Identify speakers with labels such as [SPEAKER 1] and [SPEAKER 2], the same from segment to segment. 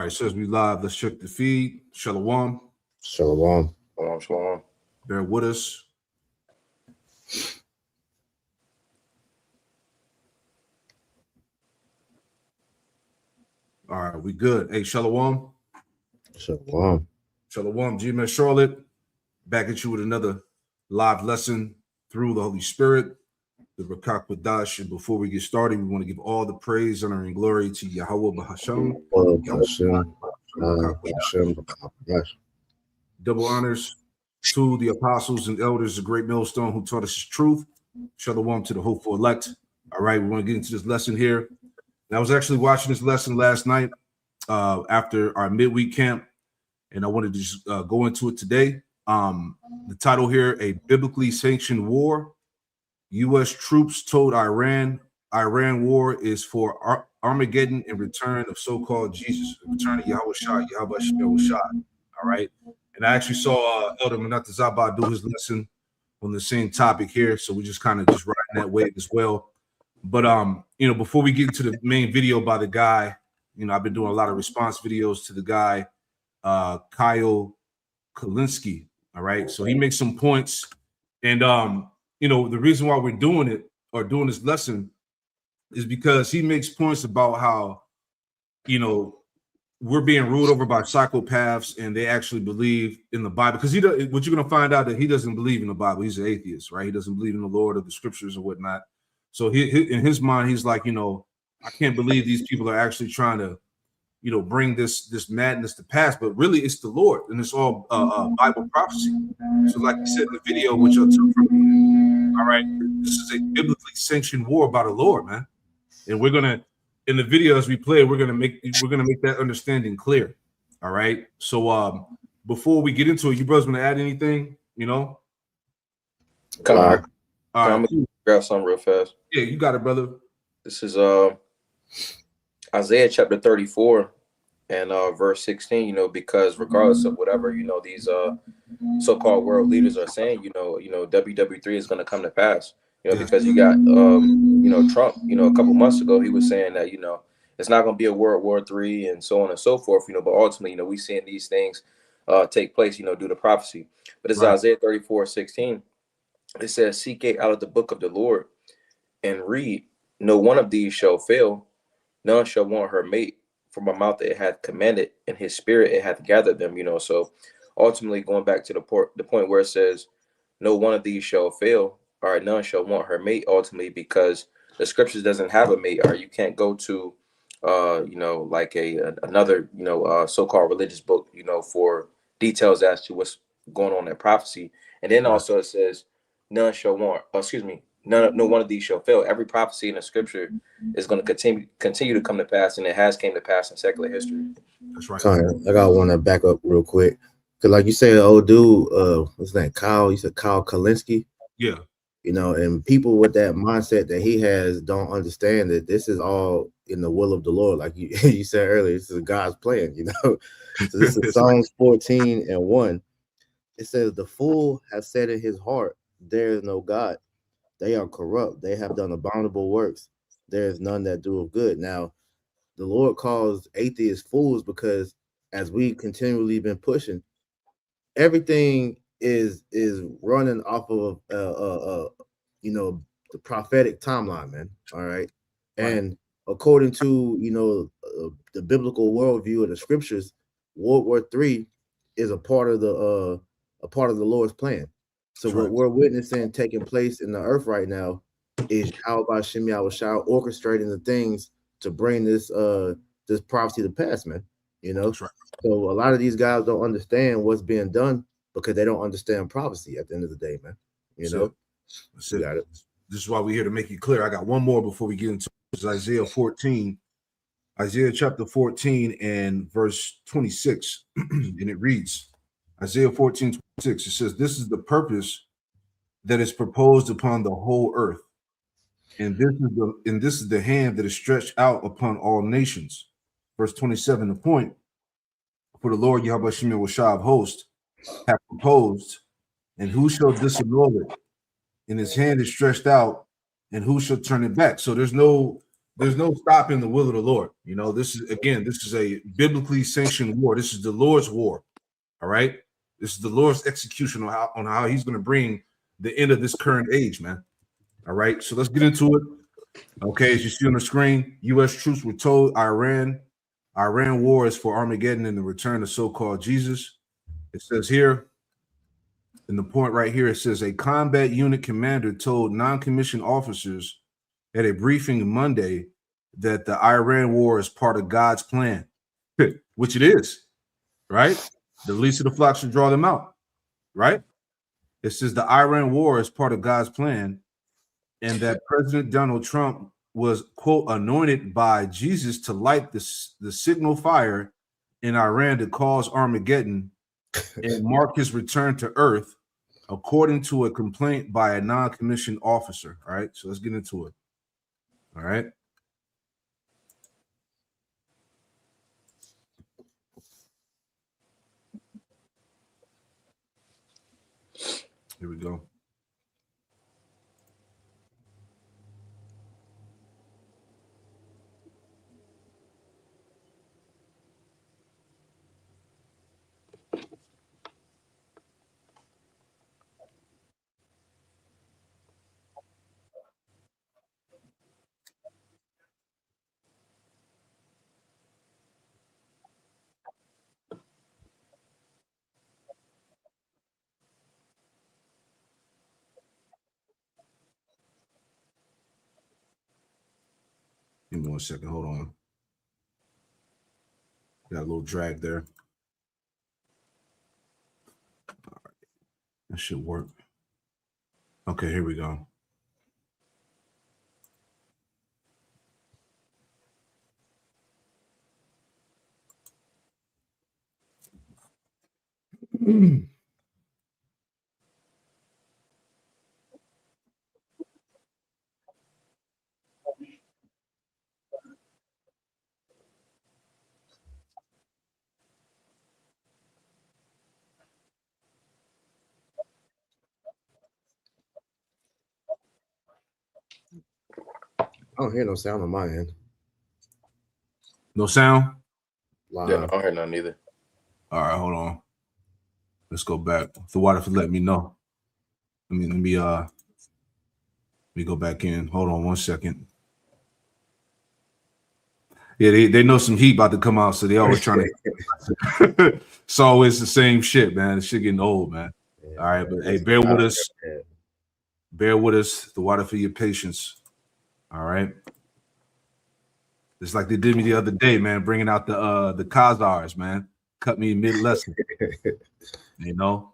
[SPEAKER 1] All right, says we live. Let's check the feed. Shalom.
[SPEAKER 2] Shalom.
[SPEAKER 3] Shalom.
[SPEAKER 1] Bear with us. All right, we good. Hey, Shalom.
[SPEAKER 2] Shalom.
[SPEAKER 1] Shalom. G-Man Charlotte. Back at you with another live lesson through the Holy Spirit, the Rakak Wadash. And before we get started, we want to give all the praise, honor, and glory to Yahweh Bahasham. Double honors to the apostles and elders, the great millstone who taught us his truth. Shalom to the hopeful elect. All right, we want to get into this lesson here. And I was actually watching this lesson last night after our midweek camp, and I wanted to just go into it today. The title here, A Biblically Sanctioned War. U.S. troops told Iran war is for Armageddon and return of so-called Jesus, return of Yahweh Shah, Yahweh Shah. All right. And I actually saw Elder Manata Zaba do his lesson on the same topic here. So we just kind of just riding that wave as well. But, before we get into the main video by the guy, I've been doing a lot of response videos to the guy, Kyle Kalinske. All right. So he makes some points. And, the reason why we're doing it or doing this lesson is because he makes points about how, we're being ruled over by psychopaths and they actually believe in the Bible. Because what you're going to find out that he doesn't believe in the Bible. He's an atheist, right? He doesn't believe in the Lord or the scriptures or whatnot. So in his mind, he's like, I can't believe these people are actually trying to, bring this madness to pass. But really, it's the Lord, and it's all Bible prophecy. So like you said in the video, which I took from, all right, this is a biblically sanctioned war by the Lord, man. And we're gonna, in the video as we play, we're gonna make that understanding clear. All right. So before we get into it, you brothers want to add anything?
[SPEAKER 3] Come on. All right. I'm gonna grab something real fast.
[SPEAKER 1] Yeah, you got it, brother.
[SPEAKER 3] This is Isaiah chapter 34 and verse 16. Because regardless of whatever these so-called world leaders are saying, WW3 is going to come to pass. Because you got Trump. A couple months ago he was saying that it's not going to be a World War III and so on and so forth. But ultimately we seeing these things take place. Due to prophecy. But it's right. Isaiah 34:16. It says, "Seek it out of the book of the Lord and read. No one of these shall fail. None shall want her mate. From my mouth it hath commanded, and his spirit it hath gathered them." So ultimately going back to the point where it says, no one of these shall fail, or none shall want her mate, ultimately because the scriptures doesn't have a mate, or you can't go to like another so-called religious book for details as to what's going on in prophecy. And then also it says none shall want, no one of these shall fail. Every prophecy in the scripture is going to continue to come to pass, and it has came to pass in secular history.
[SPEAKER 1] That's right.
[SPEAKER 2] I got one to back up real quick. Because like you said, old dude, what's his name? Kyle, you said Kyle Kalinske?
[SPEAKER 1] Yeah.
[SPEAKER 2] And people with that mindset that he has don't understand that this is all in the will of the Lord. Like you said earlier, this is God's plan, So this is Psalms 14:1. It says, "The fool has said in his heart, there is no God. They are corrupt. They have done abominable works. There is none that do of good." Now, the Lord calls atheists fools because as we continually been pushing, everything is running off of the prophetic timeline, man. All right. And according to the biblical worldview of the scriptures, World War III is a part of the Lord's plan. So what we're witnessing taking place in the earth right now is Yahweh Shem Yahweh Shah orchestrating the things to bring this prophecy to pass, man.
[SPEAKER 1] That's right.
[SPEAKER 2] So a lot of these guys don't understand what's being done because they don't understand prophecy at the end of the day, man.
[SPEAKER 1] That's it. Got it. This is why we're here to make it clear. I got one more before we get into it. Isaiah 14, Isaiah chapter 14 and verse 26. And it reads, Isaiah 14:26. It says, "This is the purpose that is proposed upon the whole earth, and this is the hand that is stretched out upon all nations." Verse 27, the point, "For the Lord Yahweh Shem Yahweh Shah of hosts hath proposed, and who shall disannul it? And his hand is stretched out, and who shall turn it back?" So there's no there's no stopping the will of the Lord. You know, this is a biblically sanctioned war. This is the Lord's war. All right. This is the Lord's execution on how he's going to bring the end of this current age, man. All right. So let's get into it. Okay. As you see on the screen, U.S. troops were told Iran war is for Armageddon and the return of so-called Jesus. It says here, in the point right here, it says a combat unit commander told non-commissioned officers at a briefing Monday that the Iran war is part of God's plan, which it is, right? The least of the flock should draw them out, right? It says the Iran war is part of God's plan, and that President Donald Trump was, quote, anointed by Jesus to light the signal fire in Iran to cause Armageddon and mark his return to earth, according to a complaint by a non-commissioned officer. All right, so let's get into it. All right. Here we go. Give me 1 second. Hold on. Got a little drag there. All right. That should work. Okay, here we go.
[SPEAKER 2] I don't hear no sound on my end.
[SPEAKER 1] No sound?
[SPEAKER 2] Live.
[SPEAKER 3] Yeah, I don't hear nothing either.
[SPEAKER 1] All right, hold on. Let's go back. The water for let me know. Let me go back in. Hold on 1 second. Yeah, they know some heat about to come out, so they always trying to. It's always the same shit, man. The shit getting old, man.
[SPEAKER 2] Yeah,
[SPEAKER 1] all right, but hey, bear with us. Bear with us. The water for your patience. All right. It's like they did me the other day, man, bringing out the Khazars, man. Cut me mid lesson. You know.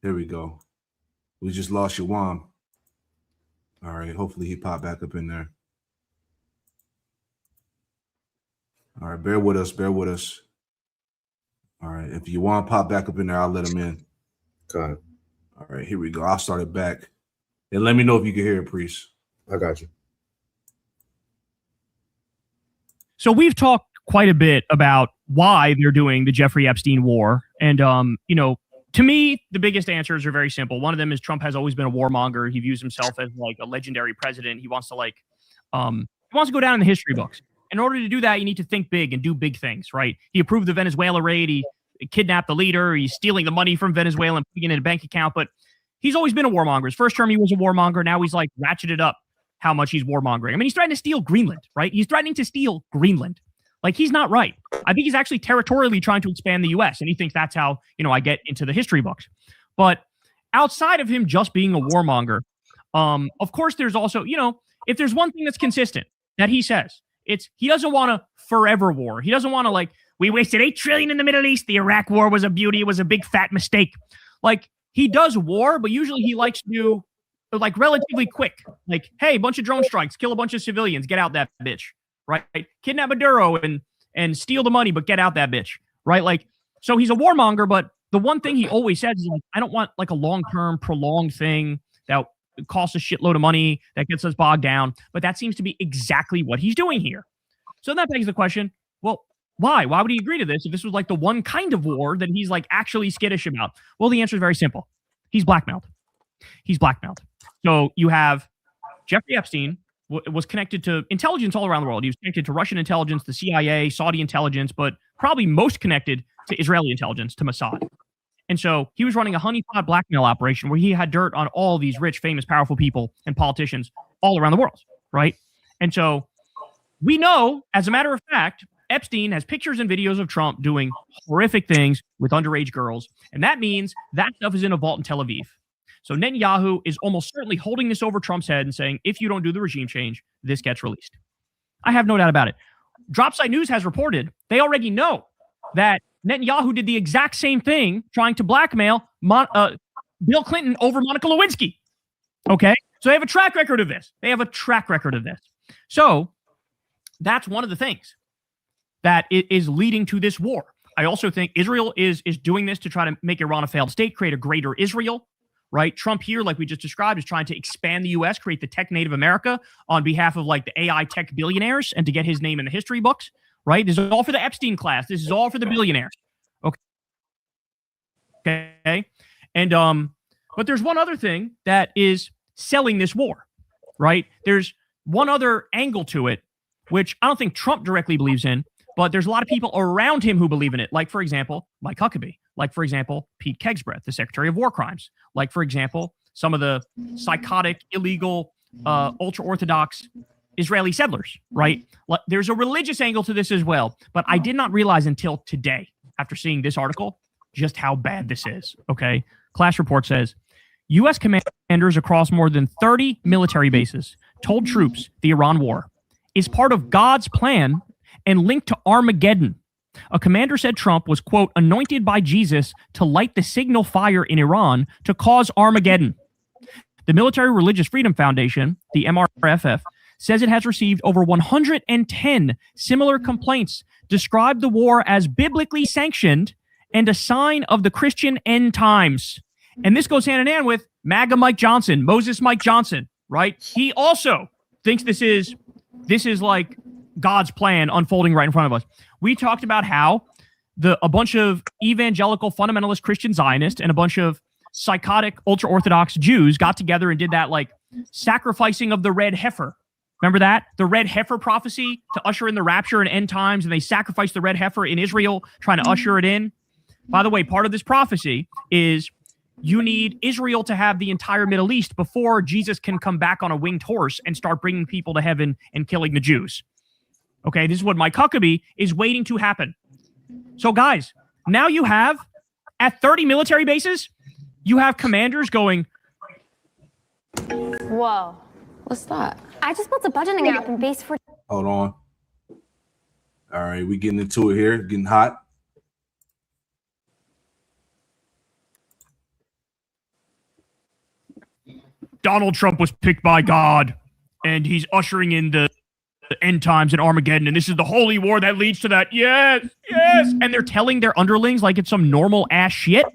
[SPEAKER 1] Here we go. We just lost Yawam. All right. Hopefully he popped back up in there. All right. Bear with us. Bear with us. All right. If Yawam pop back up in there, I'll let him in.
[SPEAKER 2] Okay.
[SPEAKER 1] All right. Here we go. I'll start it back. And let me know if you can hear it, Priest.
[SPEAKER 2] I got you.
[SPEAKER 4] So we've talked quite a bit about why they're doing the Jeffrey Epstein war. And, to me, the biggest answers are very simple. One of them is Trump has always been a warmonger. He views himself as like a legendary president. He wants to go down in the history books. In order to do that, you need to think big and do big things, right? He approved the Venezuela raid. He kidnapped the leader. He's stealing the money from Venezuela and putting it in a bank account. But he's always been a warmonger. His first term, he was a warmonger. Now he's like ratcheted up how much he's warmongering. I mean, he's threatening to steal Greenland, right? He's threatening to steal Greenland. Like, he's not right. I think he's actually territorially trying to expand the U.S., and he thinks that's how, I get into the history books. But outside of him just being a warmonger, of course, there's also, if there's one thing that's consistent that he says, it's he doesn't want a forever war. He doesn't want to, we wasted $8 trillion in the Middle East. The Iraq war was a beauty. It was a big fat mistake. He does war, but usually he likes to do, relatively quick. Hey, bunch of drone strikes, kill a bunch of civilians, get out that bitch. Right? Kidnap Maduro and steal the money, but get out that bitch. Right? So he's a warmonger, but the one thing he always says is, I don't want a long-term prolonged thing that costs a shitload of money, that gets us bogged down. But that seems to be exactly what he's doing here. So that begs the question, well, why? Why would he agree to this if this was the one kind of war that he's actually skittish about? Well, the answer is very simple. He's blackmailed. He's blackmailed. So you have Jeffrey Epstein, was connected to intelligence all around the world. He was connected to Russian intelligence, the CIA, Saudi intelligence, but probably most connected to Israeli intelligence, to Mossad. And so he was running a honeypot blackmail operation where he had dirt on all these rich, famous, powerful people and politicians all around the world, right? And so we know, as a matter of fact, Epstein has pictures and videos of Trump doing horrific things with underage girls. And that means that stuff is in a vault in Tel Aviv. So Netanyahu is almost certainly holding this over Trump's head and saying, if you don't do the regime change, this gets released. I have no doubt about it. Dropsite News has reported they already know that Netanyahu did the exact same thing trying to blackmail Bill Clinton over Monica Lewinsky. Okay? So they have a track record of this. So that's one of the things that is leading to this war. I also think Israel is doing this to try to make Iran a failed state, create a greater Israel, right? Trump here, like we just described, is trying to expand the U.S., create the tech native America on behalf of like the AI tech billionaires and to get his name in the history books, right? This is all for the Epstein class. This is all for the billionaires. Okay. And, but there's one other thing that is selling this war, right? There's one other angle to it, which I don't think Trump directly believes in, but there's a lot of people around him who believe in it. Like, for example, Mike Huckabee. Like, for example, Pete Kegsbreth, the Secretary of War Crimes. Like, for example, some of the psychotic, illegal, ultra-Orthodox Israeli settlers, right? There's a religious angle to this as well. But I did not realize until today, after seeing this article, just how bad this is, okay? Clash Report says, U.S. commanders across more than 30 military bases told troops the Iran war is part of God's plan and linked to Armageddon. A commander said Trump was, quote, anointed by Jesus to light the signal fire in Iran to cause Armageddon. The Military Religious Freedom Foundation, the MRFF, says it has received over 110 similar complaints, described the war as biblically sanctioned and a sign of the Christian end times. And this goes hand in hand with MAGA Mike Johnson, Moses Mike Johnson, right? He also thinks this is like God's plan unfolding right in front of us. We talked about how a bunch of evangelical fundamentalist Christian Zionists and a bunch of psychotic ultra-Orthodox Jews got together and did that like sacrificing of the red heifer. Remember that? The red heifer prophecy to usher in the rapture and end times, and they sacrificed the red heifer in Israel, trying to usher it in. By the way, part of this prophecy is you need Israel to have the entire Middle East before Jesus can come back on a winged horse and start bringing people to heaven and killing the Jews. Okay, this is what Mike Huckabee is waiting to happen. So guys, now you have, at 30 military bases, you have commanders going,
[SPEAKER 5] whoa, what's that? I just built a budgeting app in base for...
[SPEAKER 1] Hold on. All right, we getting into it here, getting hot.
[SPEAKER 4] Donald Trump was picked by God, and he's ushering in the end times and Armageddon, and this is the holy war that leads to that. Yes, yes. And they're telling their underlings like it's some normal ass shit.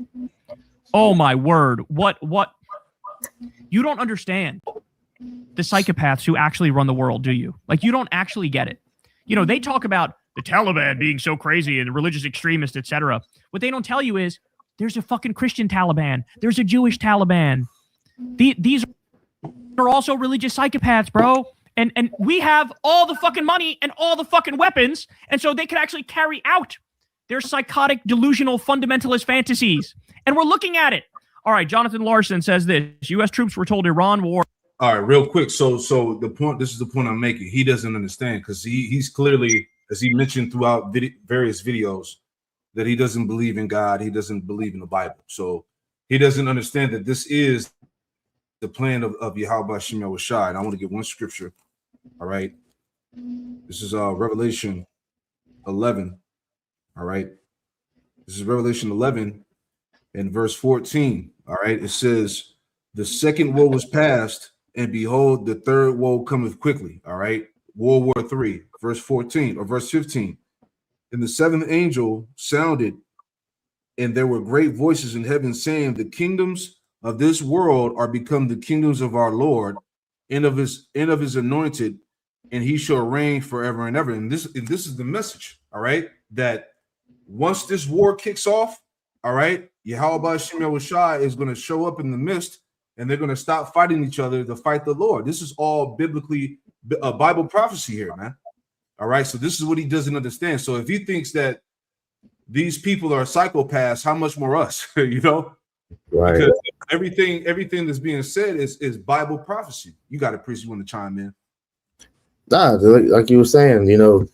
[SPEAKER 4] Oh my word. What? You don't understand the psychopaths who actually run the world, do you? Like, you don't actually get it. You know, they talk about the Taliban being so crazy and the religious extremists, etc. What they don't tell you is there's a fucking Christian Taliban. There's a Jewish Taliban. These are also religious psychopaths, bro. And we have all the fucking money and all the fucking weapons, and so they can actually carry out their psychotic, delusional, fundamentalist fantasies. And we're looking at it. All right, Jonathan Larson says this. U.S. troops were told Iran war.
[SPEAKER 1] All right, real quick. So the point, this is the point I'm making. He doesn't understand because he's clearly, as he mentioned throughout various videos, that he doesn't believe in God. He doesn't believe in the Bible. So he doesn't understand that this is the plan of Yahweh Shem Yahushai. And I want to get one scripture. All right. This is Revelation 11. All right. This is Revelation 11 and verse 14. All right. It says, the second woe was past, and behold, the third woe cometh quickly. All right. World War III, verse 14 or verse 15. And the seventh angel sounded, and there were great voices in heaven saying, the kingdoms of this world are become the kingdoms of our Lord and of his anointed, and he shall reign forever and ever. And this is the message, all right, that once this war kicks off, all right, Yahweh Shem Yahushai is going to show up in the midst, and they're going to stop fighting each other to fight the Lord. This is all biblically Bible prophecy here, man. All right, so this is what he doesn't understand. So if he thinks that these people are psychopaths, how much more us? You know,
[SPEAKER 2] Right.
[SPEAKER 1] because everything that's being said is Bible prophecy. You got a priest, you want to chime in?
[SPEAKER 2] Nah, like you were saying, you know,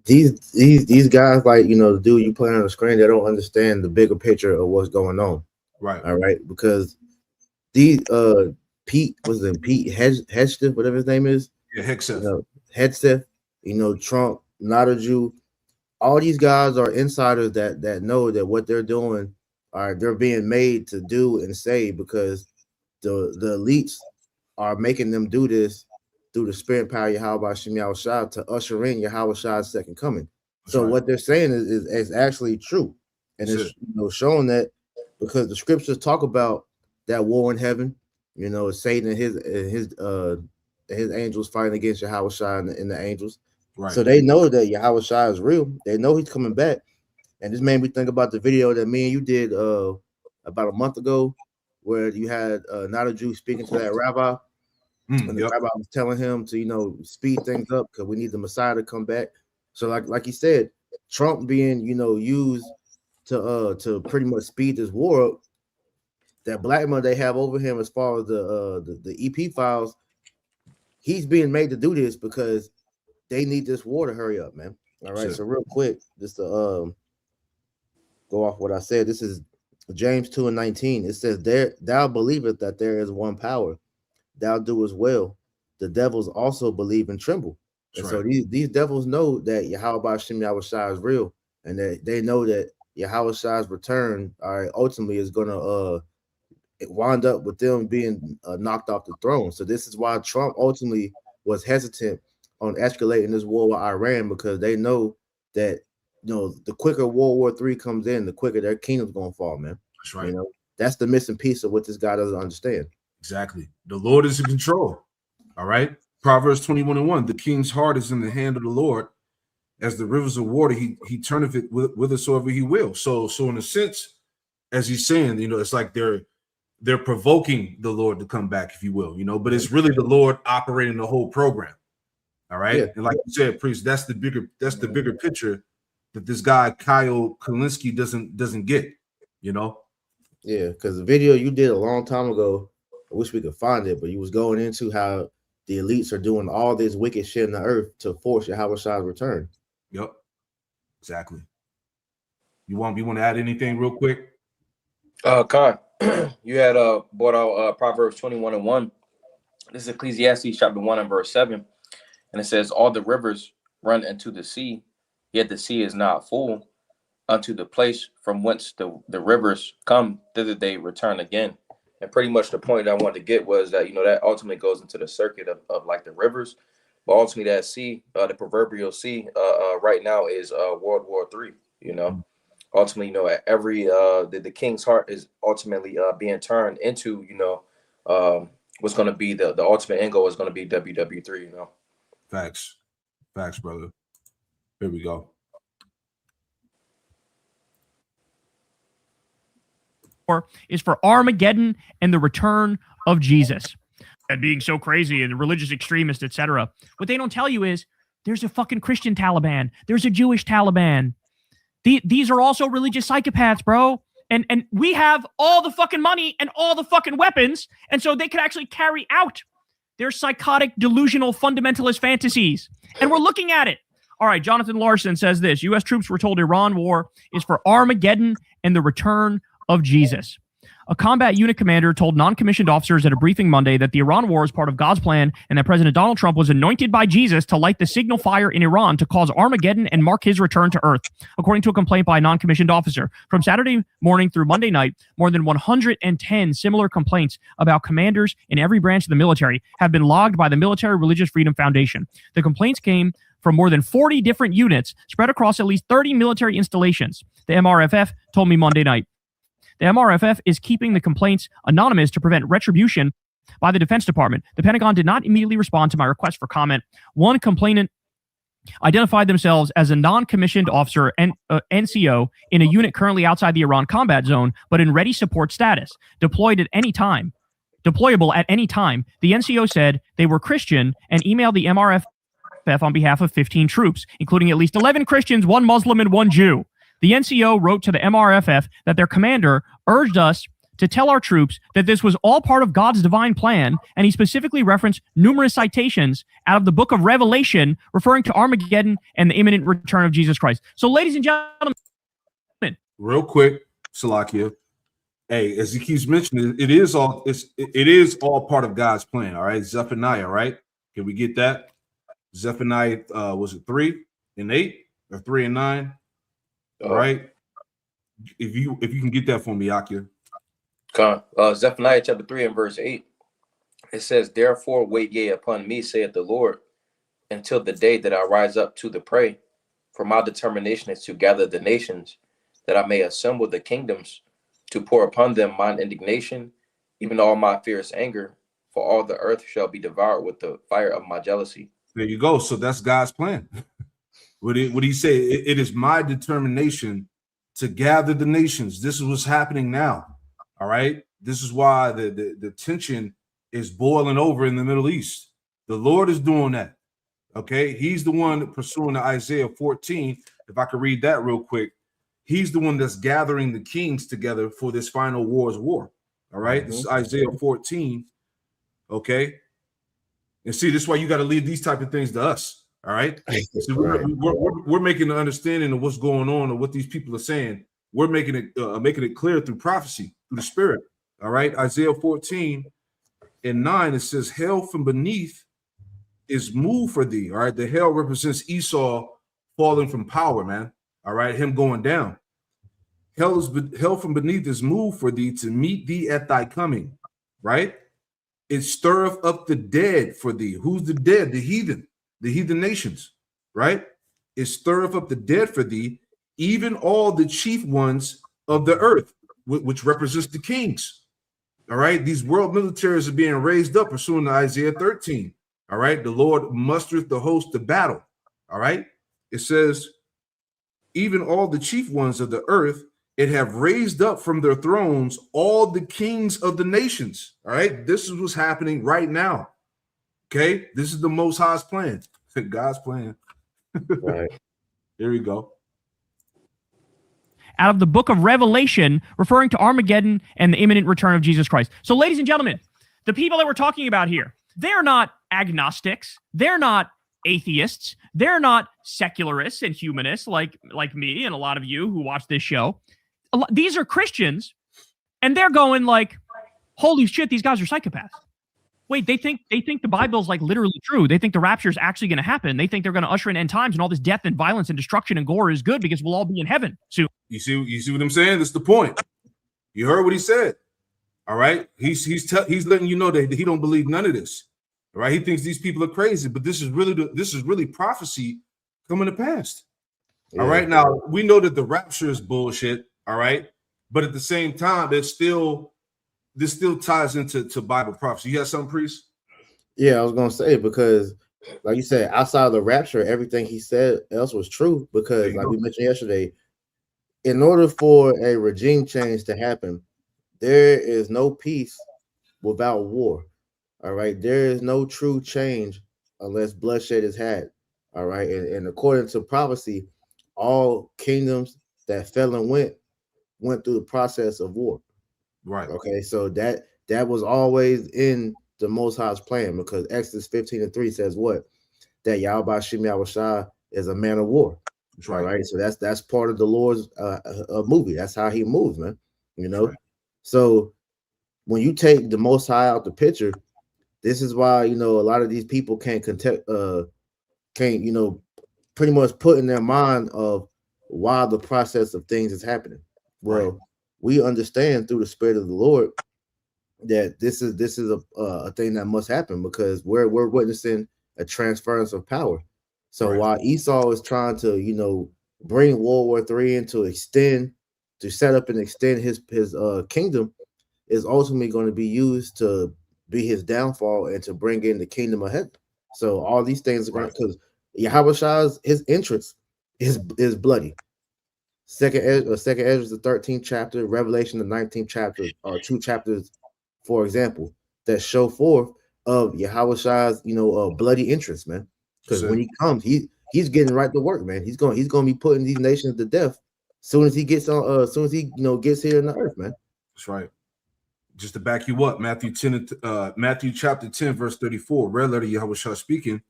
[SPEAKER 2] these guys, like, you know, the dude you playing on the screen, they don't understand the bigger picture of what's going on.
[SPEAKER 1] Right.
[SPEAKER 2] All right, because these Pete Hegseth, whatever his name is,
[SPEAKER 1] Yeah, Hegseth.
[SPEAKER 2] you know, Hegseth, you know, Trump, not a Jew. All these guys are insiders that know that what they're doing they're being made to do and say, because the elites are making them do this through the spirit and power of Yahweh Shem Yahushua to usher in Yahweh's second coming. So
[SPEAKER 1] right.
[SPEAKER 2] what they're saying is actually true, and it's you know, showing that, because the scriptures talk about that war in heaven. You know, Satan and his angels fighting against Yahweh and the angels.
[SPEAKER 1] Right.
[SPEAKER 2] So they know that Yahweh is real. They know he's coming back. And this made me think about the video that me and you did about a month ago, where you had not a Jew speaking to that rabbi. And the rabbi was telling him to, you know, speed things up because we need the Messiah to come back. So like you said, Trump being, you know, used to pretty much speed this war up. That blackmail they have over him as far as the EP files, he's being made to do this because they need this war to hurry up, man. All right. Sure. So real quick, just to go off what I said, this is James 2:19. It says, thou believest that there is one power, thou doest well. The devils also believe and tremble. And so these devils know that Yahweh Shem Yahushua is real, and that they know that Yahweh's return, ultimately is gonna wind up with them being knocked off the throne. So this is why Trump ultimately was hesitant on escalating this war with Iran, because they know that, you know, the quicker World War III comes in, the quicker their kingdom's gonna fall, man.
[SPEAKER 1] That's right.
[SPEAKER 2] You know, that's the missing piece of what this guy doesn't understand.
[SPEAKER 1] Exactly. The Lord is in control. All right. Proverbs 21:1. The king's heart is in the hand of the Lord. As the rivers of water, he turneth it whithersoever he will. So in a sense, as he's saying, you know, it's like they're provoking the Lord to come back, if you will, you know, but it's really the Lord operating the whole program. All right. Yeah. And like you said, priest, that's the bigger picture that this guy Kyle Kalinske doesn't get, you know.
[SPEAKER 2] Yeah, because the video you did a long time ago, I wish we could find it, but you was going into how the elites are doing all this wicked shit in the earth to force Yahweh's return.
[SPEAKER 1] Yep. Exactly. You want to add anything real quick?
[SPEAKER 3] Khan, you had brought out Proverbs 21:1. This is Ecclesiastes chapter 1 and verse 7. And it says, all the rivers run into the sea, yet the sea is not full. Unto the place from whence the rivers come, thither they return again. And pretty much the point I wanted to get was that, you know, that ultimately goes into the circuit of like the rivers. But ultimately that sea, the proverbial sea right now is World War III, you know. Ultimately, you know, every the king's heart is ultimately being turned into, you know, what's going to be the ultimate end goal is going to be WW3, you know.
[SPEAKER 1] Facts, brother. Here we go.
[SPEAKER 4] Is for Armageddon and the return of Jesus. And being so crazy and religious extremists, etc. What they don't tell you is there's a fucking Christian Taliban. There's a Jewish Taliban. These are also religious psychopaths, bro. And we have all the fucking money and all the fucking weapons, and so they can actually carry out their psychotic, delusional, fundamentalist fantasies. And we're looking at it. All right, Jonathan Larson says this. U.S. troops were told Iran war is for Armageddon and the return of Jesus. A combat unit commander told non-commissioned officers at a briefing Monday that the Iran war is part of God's plan and that President Donald Trump was anointed by Jesus to light the signal fire in Iran to cause Armageddon and mark his return to Earth, according to a complaint by a non-commissioned officer. From Saturday morning through Monday night, more than 110 similar complaints about commanders in every branch of the military have been logged by the Military Religious Freedom Foundation. The complaints came from more than 40 different units spread across at least 30 military installations, the MRFF told me Monday night. The MRFF is keeping the complaints anonymous to prevent retribution by the Defense Department. The Pentagon did not immediately respond to my request for comment. One complainant identified themselves as a non-commissioned officer and NCO in a unit currently outside the Iran combat zone, but in ready support status, deployed at any time. deployable at any time. The NCO said they were Christian and emailed the MRFF on behalf of 15 troops, including at least 11 Christians, 1 Muslim, and 1 Jew. The NCO wrote to the MRFF that their commander urged us to tell our troops that this was all part of God's divine plan, and he specifically referenced numerous citations out of the book of Revelation referring to Armageddon and the imminent return of Jesus Christ. So, ladies and gentlemen,
[SPEAKER 1] real quick, Salakia. Hey, as he keeps mentioning, it is all part of God's plan. All right, Zephaniah, right? Can we get that? Zephaniah, was it 3 and 8 or 3 and 9? All right. If you can get that for me, Akia.
[SPEAKER 3] Zephaniah chapter 3 and verse 8. It says, "Therefore wait ye upon me, saith the Lord, until the day that I rise up to the prey. For my determination is to gather the nations, that I may assemble the kingdoms, to pour upon them mine indignation, even all my fierce anger, for all the earth shall be devoured with the fire of my jealousy."
[SPEAKER 1] There you go. So that's God's plan. What he say? It is my determination to gather the nations. This is what's happening now. All right. This is why the tension is boiling over in the Middle East. The Lord is doing that. Okay. He's the one pursuing the Isaiah 14. If I could read that real quick. He's the one that's gathering the kings together for this final war's war. All right. This is Isaiah 14. Okay. And see, this is why you got to leave these type of things to us. All right. So we're making an understanding of what's going on and what these people are saying. We're making it clear through prophecy, through the spirit. All right. Isaiah 14 and 9, it says, "Hell from beneath is moved for thee." All right. The hell represents Esau falling from power, man. All right. Him going down. Hell from beneath is moved for thee to meet thee at thy coming. Right. It stirreth up the dead for thee. Who's the dead? The heathen nations. Right. It stirreth up the dead for thee, even all the chief ones of the earth, which represents the kings. All right. These world militaries are being raised up pursuant to Isaiah 13. All right. The Lord mustereth the host to battle. All right. It says, even all the chief ones of the earth, it have raised up from their thrones all the kings of the nations. All right. This is what's happening right now. Okay. This is the Most High's plan. God's plan.
[SPEAKER 2] Right.
[SPEAKER 1] Here we go.
[SPEAKER 4] out of the book of Revelation, referring to Armageddon and the imminent return of Jesus Christ. So, ladies and gentlemen, the people that we're talking about here, they're not agnostics. They're not atheists. They're not secularists and humanists like me and a lot of you who watch this show. These are Christians, and they're going like, holy shit, these guys are psychopaths. Wait, they think the Bible's like literally true. They think the rapture is actually going to happen. They think they're going to usher in end times, and all this death and violence and destruction and gore is good because we'll all be in heaven soon.
[SPEAKER 1] You see what I'm saying? That's the point. You heard what he said. All right, he's letting you know that he don't believe none of this. All right, he thinks these people are crazy, but this is really prophecy coming to pass. Yeah. All right, now we know that the rapture is bullshit. All right, but at the same time, this still ties into Bible prophecy. You got something, Priest?
[SPEAKER 2] Yeah, I was gonna say, because like you said, outside of the rapture, everything he said else was true, because like we mentioned yesterday, in order for a regime change to happen, there is no peace without war. All right, there is no true change unless bloodshed is had. All right, and according to prophecy, all kingdoms that fell and went through the process of war.
[SPEAKER 1] Right.
[SPEAKER 2] Okay, so that was always in the Most High's plan, because Exodus 15:3 says what? That Yahweh Shem Yahushua is a man of war. That's right. All right, so that's part of the Lord's movie. That's how he moves, man. You know, right. So when you take the Most High out the picture, this is why, you know, a lot of these people can't you know, pretty much put in their mind of why the process of things is happening. Well, right. We understand through the Spirit of the Lord that this is a thing that must happen, because we're witnessing a transference of power. So right. While Esau is trying to, you know, bring World War III in to set up and extend his kingdom, is ultimately going to be used to be his downfall and to bring in the kingdom of heaven. So all these things are going, because Yahushua, his entrance is bloody. Second Ezra, the 13th chapter, Revelation, the 19th chapter, are two chapters, for example. that show forth of Yahweh bloody interest, man. Because when he comes, he's getting right to work, man. He's going to be putting these nations to death soon as he gets on. Soon as he gets here in the earth, man.
[SPEAKER 1] That's right. Just to back you up, Matthew chapter 10, verse 34, red letter Yahweh Shah speaking.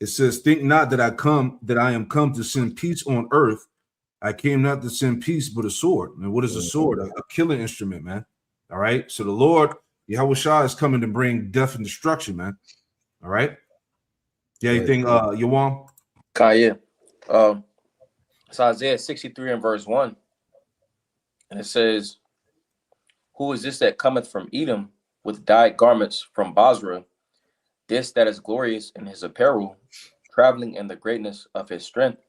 [SPEAKER 1] It says, "Think not that I am come to send peace on earth. I came not to send peace, but a sword." And what is a sword? A killing instrument, man. All right. So the Lord Yahweh Shah is coming to bring death and destruction, man. All right. Yeah, anything, Yawam?
[SPEAKER 3] Kaya. It's Isaiah 63 and verse 1. And it says, "Who is this that cometh from Edom with dyed garments from Basra? This that is glorious in his apparel, traveling in the greatness of his strength.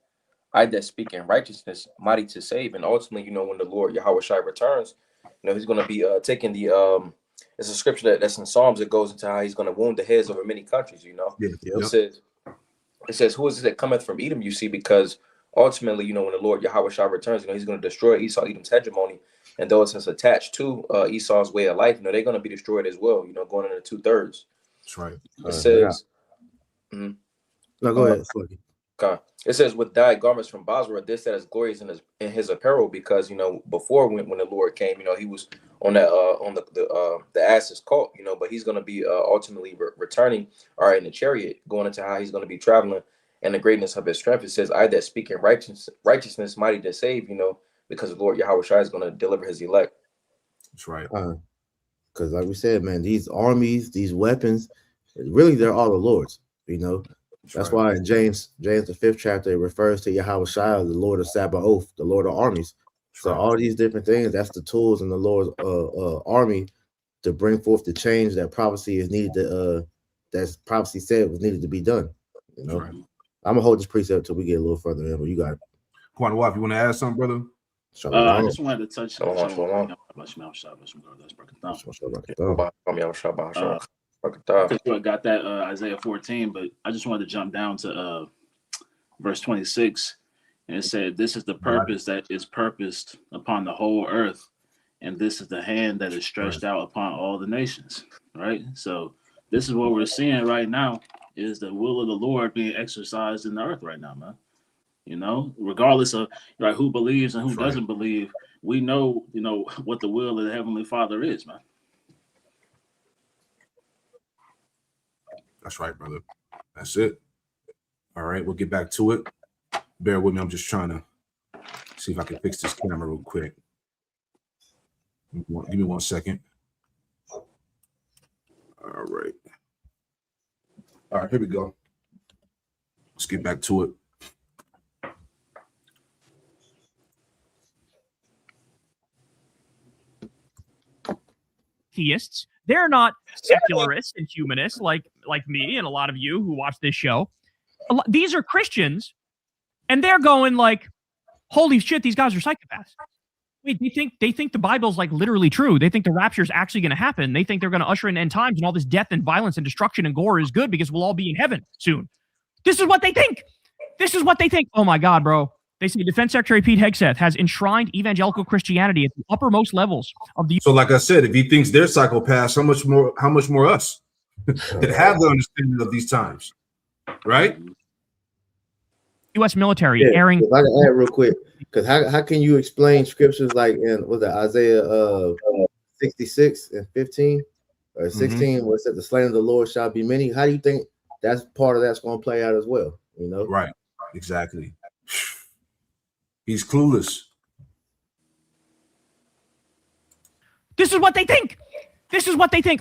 [SPEAKER 3] I that speak in righteousness, mighty to save." And ultimately, when the Lord Yahweh Shai returns, he's going to be taking the it's a scripture that's in Psalms that goes into how he's going to wound the heads over many countries. It says, "Who is it that cometh from Edom?" You see, because ultimately, when the Lord Yahweh Shai returns, he's going to destroy Esau, Edom's hegemony, and those that's attached to Esau's way of life, they're going to be destroyed as well. Going into 2/3.
[SPEAKER 1] That's right.
[SPEAKER 3] It says,
[SPEAKER 2] No, go ahead.
[SPEAKER 3] Okay. It says, "With dyed garments from Basra, this that is glorious in his apparel," because before when the Lord came, he was on that on the ass's cult, but he's going to be ultimately returning, in the chariot, going into how he's going to be traveling and the greatness of his strength. It says, "I that speak in righteousness, mighty to save," because the Lord Yahweh Shai is going to deliver his elect.
[SPEAKER 1] That's right.
[SPEAKER 2] Because like we said, man, these armies, these weapons, really, they're all the Lord's, That's why in James the 5th chapter, it refers to Yahweh Shai, the Lord of Sabaoth, the Lord of armies. So all these different things, that's the tools in the Lord's army to bring forth the change that prophecy is needed to that prophecy said was needed to be done.
[SPEAKER 1] Right.
[SPEAKER 2] I'm gonna hold this precept until we get a little further in, but you got it.
[SPEAKER 1] Quan Wap, you want to add something, brother?
[SPEAKER 6] I just wanted to touch on I got that Isaiah 14, but I just wanted to jump down to verse 26, and it said, "This is the purpose that is purposed upon the whole earth, and this is the hand that is stretched out upon all the nations." Right. So this is what we're seeing right now, is the will of the Lord being exercised in the earth right now, man. Regardless of who believes and who doesn't believe, we know what the will of the Heavenly Father is, man.
[SPEAKER 1] That's right, brother. That's it. All right, we'll get back to it. Bear with me. I'm just trying to see if I can fix this camera real quick. Give me 1 second. All right. All right, here we go. Let's get back to it.
[SPEAKER 4] Theists. They're not secularists and humanists like me and a lot of you who watch this show. These are Christians, and they're going like, "Holy shit, these guys are psychopaths." Wait, they think the Bible's literally true. They think the rapture is actually going to happen. They think they're going to usher in end times, and all this death and violence and destruction and gore is good because we'll all be in heaven soon. This is what they think. Oh my God, bro. They say Defense Secretary Pete Hegseth has enshrined evangelical Christianity at the uppermost levels of the.
[SPEAKER 1] So, like I said, if he thinks they're psychopaths, how much more us that have the understanding of these times, right?
[SPEAKER 4] U.S. military airing.
[SPEAKER 2] If I can add real quick, because how can you explain scriptures like in Isaiah 66 and 15 or 16, where it said the slain of the Lord shall be many? How do you think that's part of that's going to play out as well?
[SPEAKER 1] Right, exactly. He's clueless.
[SPEAKER 4] This is what they think.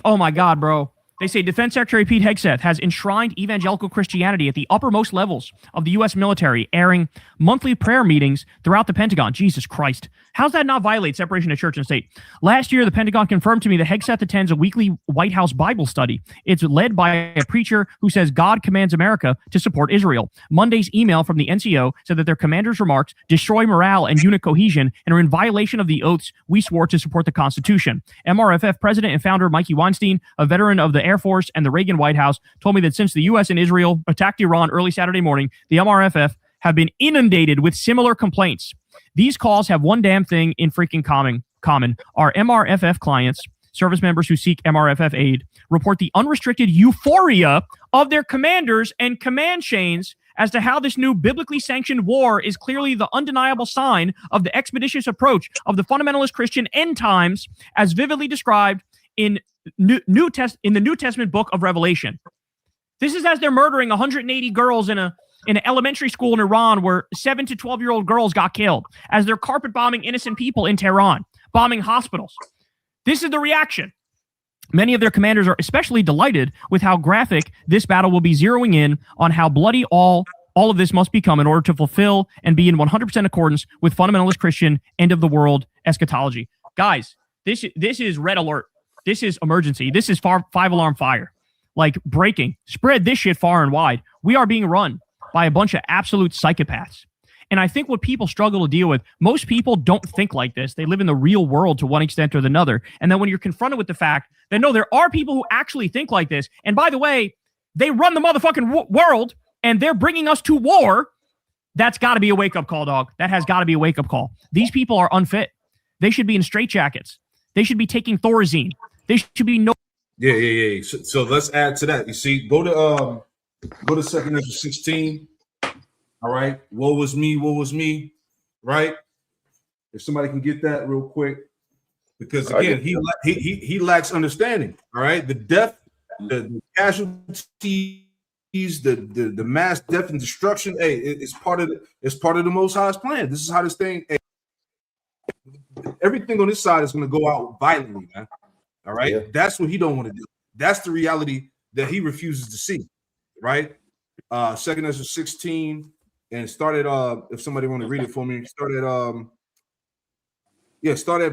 [SPEAKER 4] Oh my God, bro. They say Defense Secretary Pete Hegseth has enshrined evangelical Christianity at the uppermost levels of the U.S. military, airing monthly prayer meetings throughout the Pentagon. Jesus Christ. How's that not violate separation of church and state? Last year, the Pentagon confirmed to me that Hegseth attends a weekly White House Bible study. It's led by a preacher who says God commands America to support Israel. Monday's email from the NCO said that their commander's remarks destroy morale and unit cohesion and are in violation of the oaths we swore to support the Constitution. MRFF President and founder Mikey Weinstein, a veteran of the Air Force and the Reagan White House, told me that since the U.S. and Israel attacked Iran early Saturday morning, the MRFF have been inundated with similar complaints. These calls have one damn thing in freaking common. Our MRFF clients service members who seek MRFF aid report the unrestricted euphoria of their commanders and command chains as to how this new biblically sanctioned war is clearly the undeniable sign of the expeditious approach of the fundamentalist Christian end times, as vividly described in the New Testament book of Revelation. This is as they're murdering 180 girls in an elementary school in Iran where 7 to 12-year-old girls got killed, as they're carpet bombing innocent people in Tehran, bombing hospitals. This is the reaction. Many of their commanders are especially delighted with how graphic this battle will be, zeroing in on how bloody all of this must become in order to fulfill and be in 100% accordance with fundamentalist Christian end of the world eschatology. Guys, this is red alert. This is emergency. This is 5-alarm fire. Like breaking. Spread this shit far and wide. We are being run by a bunch of absolute psychopaths. And I think what people struggle to deal with, most people don't think like this. They live in the real world to one extent or another. And then when you're confronted with the fact that, no, there are people who actually think like this. And by the way, they run the motherfucking world and they're bringing us to war. That's got to be a wake-up call, dog. That has got to be a wake-up call. These people are unfit. They should be in straitjackets. They should be taking Thorazine. They should be
[SPEAKER 1] Yeah. So let's add to that. You see, go to 2 Ezra 16. All right. Woe was me. Right. If somebody can get that real quick, because again, he lacks understanding. All right. The death, the casualties, the mass death and destruction. Hey, it's part of the Most High's plan. This is how this thing. Hey, everything on this side is going to go out violently, man. All right. Yeah. That's what he don't want to do. That's the reality that he refuses to see. Right. 2 Ezra 16. And start at if somebody want to read it for me, start at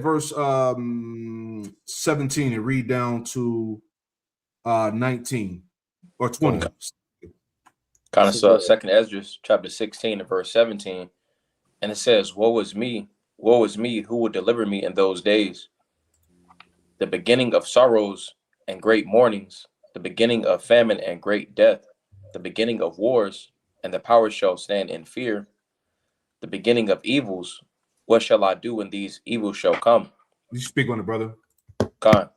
[SPEAKER 1] verse 17 and read down to 19 or 20.
[SPEAKER 3] Okay. Kind of so 2 Ezra chapter 16 and verse 17. And it says, woe is me, who will deliver me in those days? The beginning of sorrows and great mournings, the beginning of famine and great death, the beginning of wars, and the power shall stand in fear. The beginning of evils, what shall I do when these evils shall come?
[SPEAKER 1] You speak on it, brother.
[SPEAKER 3] God.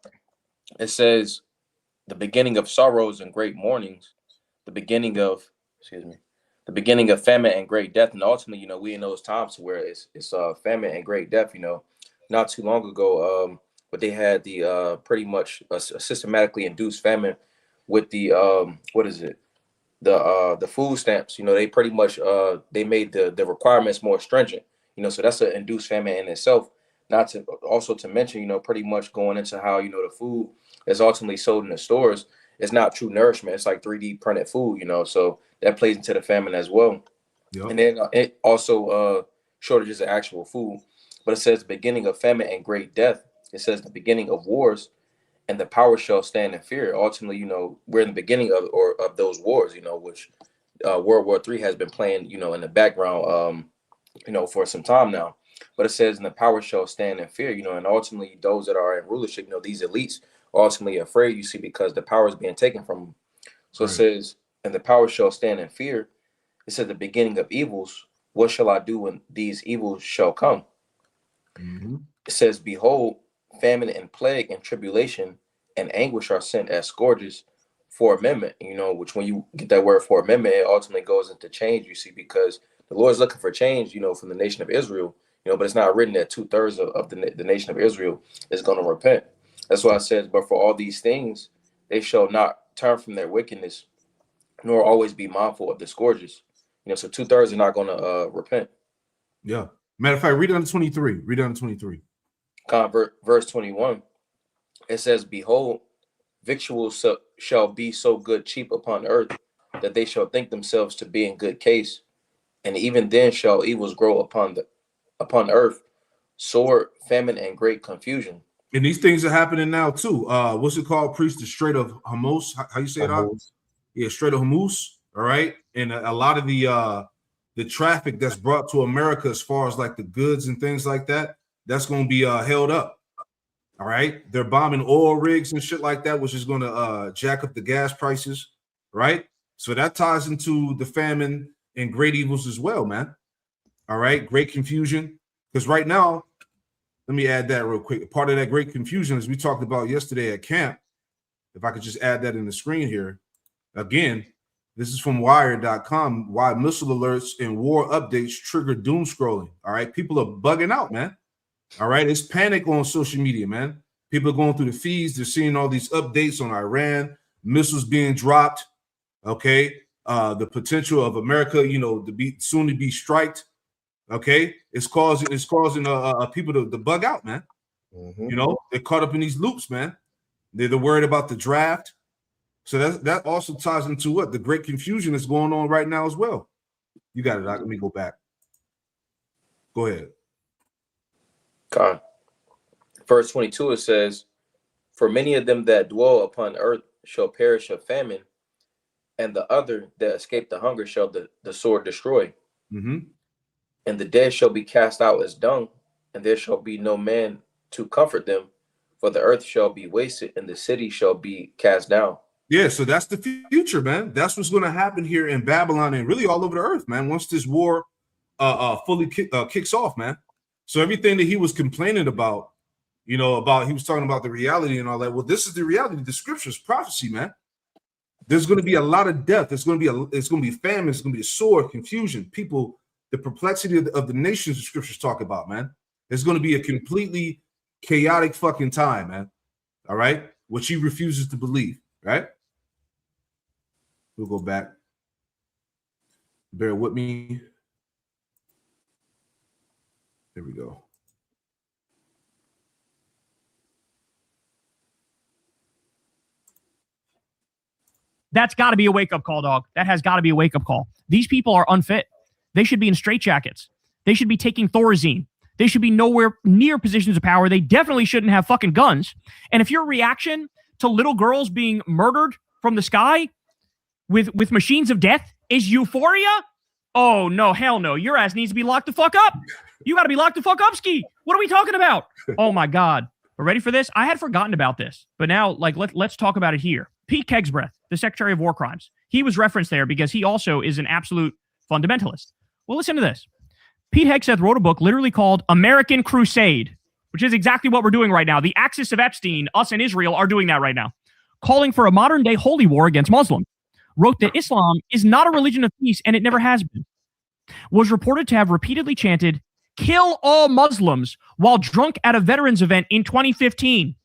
[SPEAKER 3] It says, the beginning of sorrows and great mournings, the beginning of famine and great death. And ultimately, we in those times where it's famine and great death. Not too long ago, but they had the pretty much a systematically induced famine with the the food stamps. They pretty much they made the requirements more stringent. So that's an induced famine in itself. Not to also to mention, pretty much going into how the food is ultimately sold in the stores. It's not true nourishment. It's like 3D printed food. So that plays into the famine as well. Yep. And then it also shortages of actual food. But it says the beginning of famine and great death. It says the beginning of wars, and the power shall stand in fear. Ultimately, we're in the beginning of those wars, which World War III has been playing, in the background, for some time now. But it says, and the power shall stand in fear, and ultimately those that are in rulership, these elites are ultimately afraid, you see, because the power is being taken from them. So It says, and the power shall stand in fear. It says the beginning of evils. What shall I do when these evils shall come? Mm-hmm. It says, behold, famine and plague and tribulation and anguish are sent as scourges for amendment, which when you get that word for amendment, it ultimately goes into change, you see, because the Lord is looking for change, from the nation of Israel, but it's not written that 2/3 of the nation of Israel is going to repent. That's why it says, but for all these things, they shall not turn from their wickedness, nor always be mindful of the scourges. So 2/3 are not going to repent.
[SPEAKER 1] Yeah. Matter of fact, read down to 23. Read down to 23.
[SPEAKER 3] Verse 21, it says, behold, victuals shall be so good cheap upon earth that they shall think themselves to be in good case, and even then shall evils grow upon earth, sword, famine, and great confusion.
[SPEAKER 1] And these things are happening now too. What's it called? Priest, the Strait of Hormuz. How you say it? Yeah, Strait of Hormuz. All right, and a lot of the traffic that's brought to America, as far as like the goods and things like that, that's going to be held up. All right. They're bombing oil rigs and shit like that, which is going to jack up the gas prices. Right. So that ties into the famine and great evils as well, man. All right. Great confusion. Because right now, let me add that real quick. Part of that great confusion, as we talked about yesterday at camp, if I could just add that in the screen here. Again, this is from Wired.com. Why missile alerts and war updates trigger doom scrolling. All right. People are bugging out, man. All right. It's panic on social media, man. People are going through the feeds. They're seeing all these updates on Iran, missiles being dropped. Okay. The potential of America, to be soon to be striked. Okay. It's causing people to bug out, man.
[SPEAKER 2] Mm-hmm.
[SPEAKER 1] They're caught up in these loops, man. They're worried about the draft. So that also ties into what? The great confusion that's going on right now as well. You got it, Doc. Let me go back. Go ahead.
[SPEAKER 3] God. Verse 22, it says, for many of them that dwell upon earth shall perish of famine, and the other that escape the hunger shall the sword destroy.
[SPEAKER 1] Mm-hmm.
[SPEAKER 3] And the dead shall be cast out as dung, and there shall be no man to comfort them, for the earth shall be wasted, and the city shall be cast down.
[SPEAKER 1] Yeah, so that's the future, man. That's what's going to happen here in Babylon and really all over the earth, man, once this war fully kicks off, man. So everything that he was complaining about, he was talking about the reality and all that. Well, this is the reality. The scriptures, prophecy, man. There's going to be a lot of death. It's going to be famine. It's going to be a sword, confusion, people, the perplexity of the nations the scriptures talk about, man. It's going to be a completely chaotic fucking time, man. All right? Which he refuses to believe, right? We'll go back. Bear with me. There we go.
[SPEAKER 4] That's got to be a wake-up call, dog. That has got to be a wake-up call. These people are unfit. They should be in straitjackets. They should be taking Thorazine. They should be nowhere near positions of power. They definitely shouldn't have fucking guns. And if your reaction to little girls being murdered from the sky with machines of death is euphoria, oh, no, hell no. Your ass needs to be locked the fuck up. You got to be locked the fuck up, Ski. What are we talking about? Oh, my God. We're ready for this? I had forgotten about this. But now, let's talk about it here. Pete Kegsbreth, the Secretary of War Crimes, he was referenced there because he also is an absolute fundamentalist. Well, listen to this. Pete Hegseth wrote a book literally called American Crusade, which is exactly what we're doing right now. The axis of Epstein, us and Israel, are doing that right now, calling for a modern-day holy war against Muslims. Wrote that Islam is not a religion of peace, and it never has been. Was reported to have repeatedly chanted, "Kill all Muslims," while drunk at a veterans event in 2015.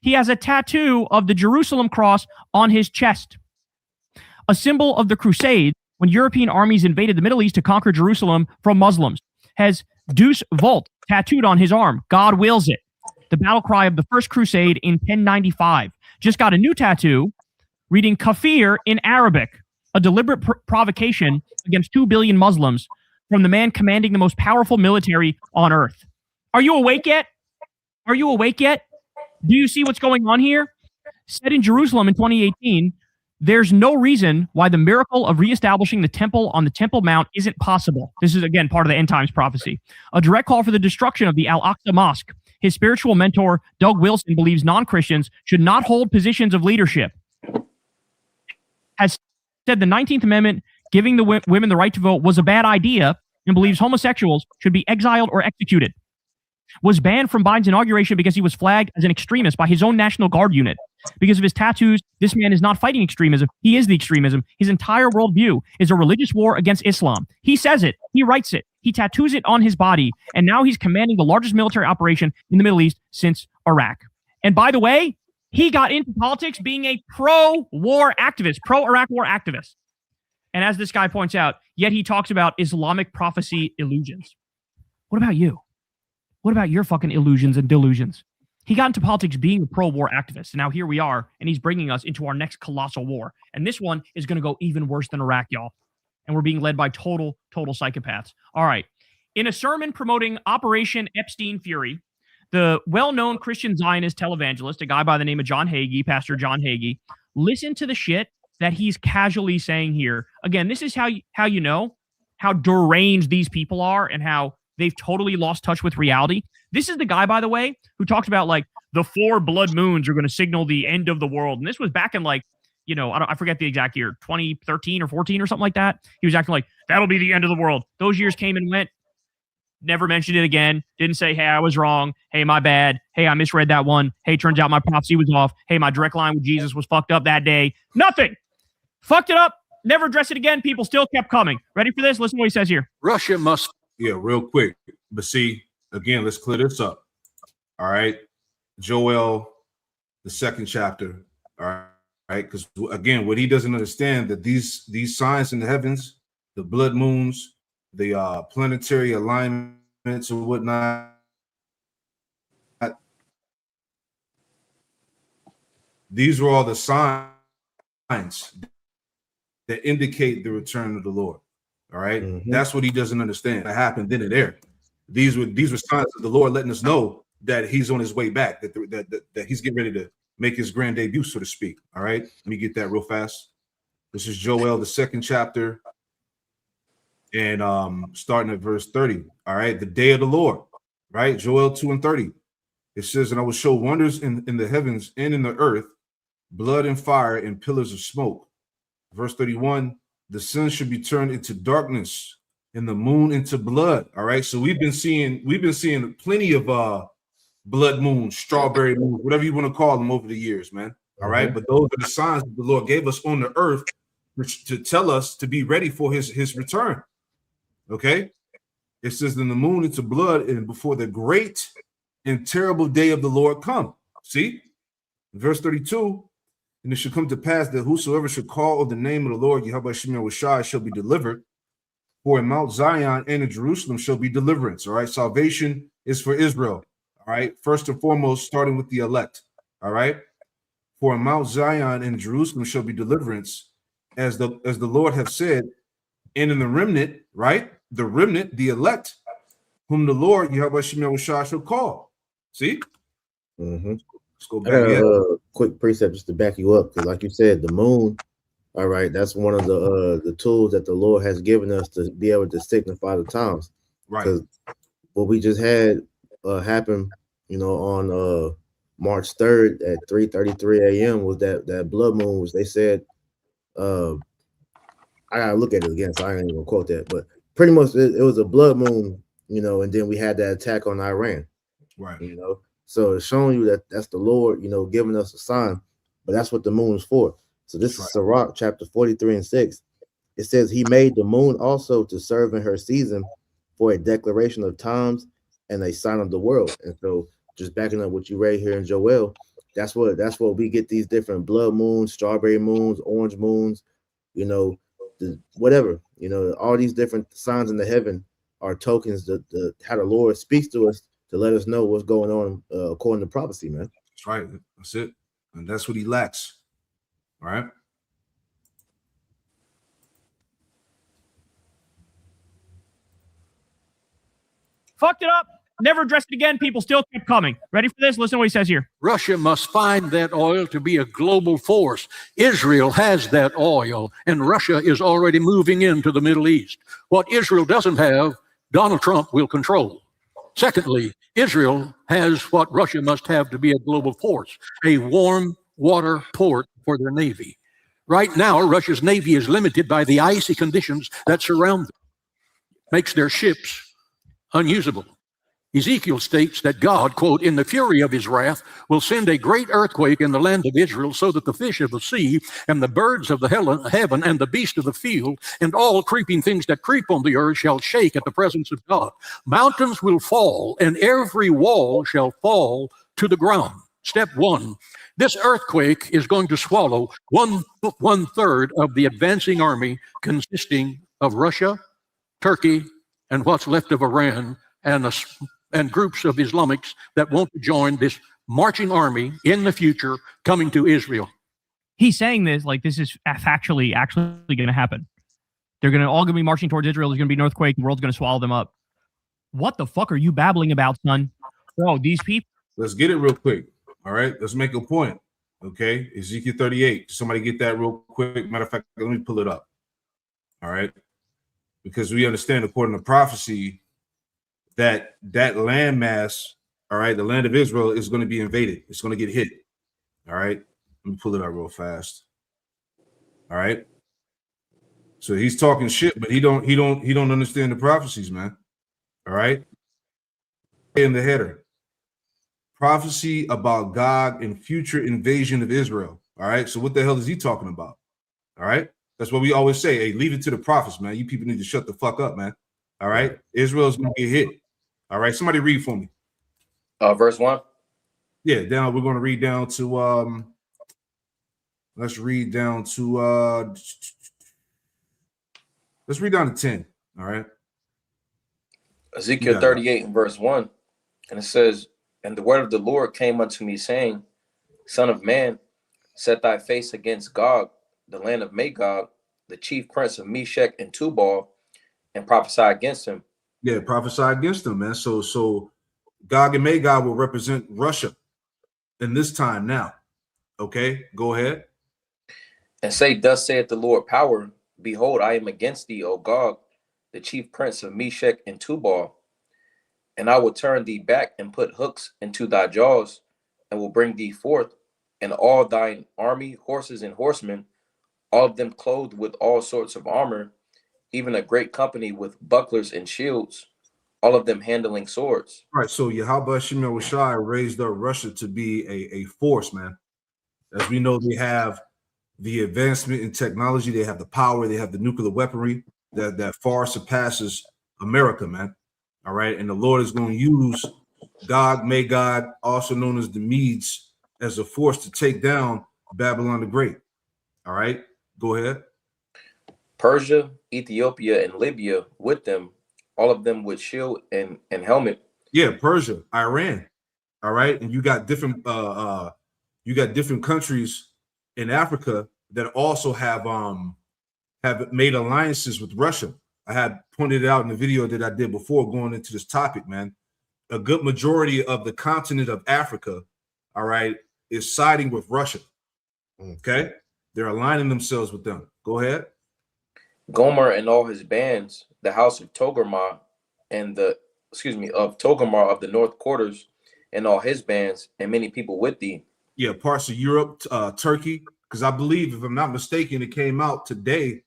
[SPEAKER 4] He has a tattoo of the Jerusalem cross on his chest, a symbol of the Crusades when European armies invaded the Middle East to conquer Jerusalem from Muslims. Has Deus Vult tattooed on his arm. God wills it. The battle cry of the First Crusade in 1095. Just got a new tattoo reading Kafir in Arabic, a deliberate provocation against 2 billion Muslims from the man commanding the most powerful military on earth. Are you awake yet? Are you awake yet? Do you see what's going on here? Said in Jerusalem in 2018, there's no reason why the miracle of reestablishing the temple on the Temple Mount isn't possible. This is, again, part of the end times prophecy. A direct call for the destruction of the Al-Aqsa Mosque. His spiritual mentor, Doug Wilson, believes non-Christians should not hold positions of leadership. Has said the 19th Amendment, giving the women the right to vote, was a bad idea, and believes homosexuals should be exiled or executed. Was banned from Biden's inauguration because he was flagged as an extremist by his own National Guard unit. Because of his tattoos, this man is not fighting extremism. He is the extremism. His entire worldview is a religious war against Islam. He says it. He writes it. He tattoos it on his body. And now he's commanding the largest military operation in the Middle East since Iraq. And by the way, he got into politics being a pro-war activist, pro-Iraq war activist. And as this guy points out, yet he talks about Islamic prophecy illusions. What about you? What about your fucking illusions and delusions? He got into politics being a pro-war activist. And now here we are, and he's bringing us into our next colossal war. And this one is going to go even worse than Iraq, y'all. And we're being led by total psychopaths. All right. In a sermon promoting Operation Epstein Fury, the well-known Christian Zionist televangelist, a guy by the name of John Hagee, Pastor John Hagee, listen to the shit that he's casually saying here. Again, this is how you know how deranged these people are and how they've totally lost touch with reality. This is the guy, by the way, who talks about like the 4 blood moons are going to signal the end of the world. And this was back in like, I forget the exact year, 2013 or 14 or something like that. He was acting like that'll be the end of the world. Those years came and went. Never mentioned it again. Didn't say, hey, I was wrong. Hey, my bad. Hey, I misread that one. Hey, turns out my prophecy was off. Hey, my direct line with Jesus was fucked up that day. Nothing. Fucked it up. Never addressed it again. People still kept coming. Ready for this? Listen to what he says here.
[SPEAKER 7] Russia must.
[SPEAKER 1] Yeah, real quick. But see, again, let's clear this up. All right. Joel, the 2nd chapter. All right. Because again, what he doesn't understand that these signs in the heavens, the blood moons, the planetary alignments and whatnot, these are all the signs that indicate the return of the Lord. All right. That's what he doesn't understand. That happened then and there. These were signs of the Lord letting us know that he's on his way back, that he's getting ready to make his grand debut, so to speak. All right. Let me get that real fast. This is Joel, the 2nd chapter, and starting at verse 30. All right. The day of the Lord. Right. Joel 2:30. It says, and I will show wonders in the heavens and in the earth, blood and fire and pillars of smoke. Verse 31, the sun should be turned into darkness and the moon into blood. All right. So we've been seeing plenty of blood moons, strawberry moons, whatever you want to call them over the years, man. All right. But those are the signs that the Lord gave us on the earth to tell us to be ready for his return. Okay. It says, then the moon into blood, and before the great and terrible day of the Lord come. See? Verse 32, and it shall come to pass that whosoever shall call on the name of the Lord, Yahweh Shai, shall be delivered. For in Mount Zion and in Jerusalem shall be deliverance. All right. Salvation is for Israel. All right. First and foremost, starting with the elect. All right. For in Mount Zion and Jerusalem shall be deliverance, as the Lord hath said, and in the remnant, right? The remnant, the elect, whom the Lord Yahweh Shai shall call. See? Let's go back.
[SPEAKER 2] I got a quick precept just to back you up, because like you said, the moon, all right, that's one of the tools that the Lord has given us to be able to signify the times.
[SPEAKER 1] Right.
[SPEAKER 2] Because what we just had happen, on March 3rd at 3:33 a.m. was that blood moon, which they said, I gotta look at it again, so I ain't even quote that, but pretty much it was a blood moon, and then we had that attack on Iran.
[SPEAKER 1] Right.
[SPEAKER 2] So it's showing you that that's the Lord, giving us a sign, but that's what the moon is for. So this is Sirach chapter 43 and 6. It says he made the moon also to serve in her season for a declaration of times and a sign of the world. And so just backing up what you read here in Joel, that's what we get these different blood moons, strawberry moons, orange moons, whatever, all these different signs in the heaven are tokens that how the Lord speaks to us to let us know what's going on according to prophecy, man.
[SPEAKER 1] That's right. That's it. And that's what he lacks. All right.
[SPEAKER 4] Fucked it up. Never addressed it again. People still kept coming. Ready for this? Listen to what he says here.
[SPEAKER 7] Russia must find that oil to be a global force. Israel has that oil, and Russia is already moving into the Middle East. What Israel doesn't have, Donald Trump will control. Secondly, Israel has what Russia must have to be a global force, a warm water port for their navy. Right now, Russia's navy is limited by the icy conditions that surround them, makes their ships unusable. Ezekiel states that God, quote, in the fury of his wrath, will send a great earthquake in the land of Israel, so that the fish of the sea and the birds of the heaven and the beast of the field and all creeping things that creep on the earth shall shake at the presence of God. Mountains will fall and every wall shall fall to the ground. Step one, this earthquake is going to swallow one third of the advancing army consisting of Russia, Turkey, and what's left of Iran, and groups of Islamics that want to join this marching army in the future coming to Israel.
[SPEAKER 4] He's saying this like this is actually going to happen. They're all going to be marching towards Israel. There's going to be an earthquake. The world's going to swallow them up. What the fuck are you babbling about, son? Bro, these people.
[SPEAKER 1] Let's get it real quick. All right. Let's make a point. Okay. Ezekiel 38. Somebody get that real quick. Matter of fact, let me pull it up. All right. Because we understand, according to prophecy, that landmass, all right, the land of Israel is going to be invaded. It's going to get hit. All right. Let me pull it out real fast. All right. So he's talking shit, but he don't understand the prophecies, man. All right. In the header, prophecy about Gog and future invasion of Israel. All right. So what the hell is he talking about? All right. That's what we always say. Hey, leave it to the prophets, man. You people need to shut the fuck up, man. All right. Israel's gonna get hit. All right. Somebody read for me.
[SPEAKER 3] Verse 1.
[SPEAKER 1] Yeah, down. We're gonna read down to let's read down to let's read down to 10. All right.
[SPEAKER 3] Ezekiel 38 and verse 1. And it says, and the word of the Lord came unto me, saying, Son of man, set thy face against Gog, the land of Magog, the chief prince of Meshech and Tubal, and prophesy against him.
[SPEAKER 1] Yeah, prophesy against him, man. So Gog and Magog will represent Russia in this time now. Okay, go ahead.
[SPEAKER 3] And say, thus saith the Lord power, behold, I am against thee, O Gog, the chief prince of Meshech and Tubal. And I will turn thee back and put hooks into thy jaws, and will bring thee forth, and all thine army, horses and horsemen, all of them clothed with all sorts of armor, even a great company with bucklers and shields, all of them handling swords.
[SPEAKER 1] All right, so Yahweh Shemel Rashai raised up Russia to be a force, man. As we know, they have the advancement in technology, they have the power, they have the nuclear weaponry that far surpasses America, man. All right, and the Lord is going to use Gog, Magog, also known as the Medes, as a force to take down Babylon the Great. All right, go ahead.
[SPEAKER 3] Persia, Ethiopia, and Libya with them, all of them with shield and helmet.
[SPEAKER 1] Yeah, Persia, Iran. All right, and you got different countries in Africa that also have made alliances with Russia. I had pointed it out in the video that I did before going into this topic, man. A good majority of the continent of Africa, all right, is siding with Russia. Okay, they're aligning themselves with them. Go ahead.
[SPEAKER 3] Gomer and all his bands, the house of Togarmah and Togarmah of the north quarters, and all his bands, and many people with thee.
[SPEAKER 1] Yeah, parts of Europe, Turkey, because I believe, if I'm not mistaken, it came out today.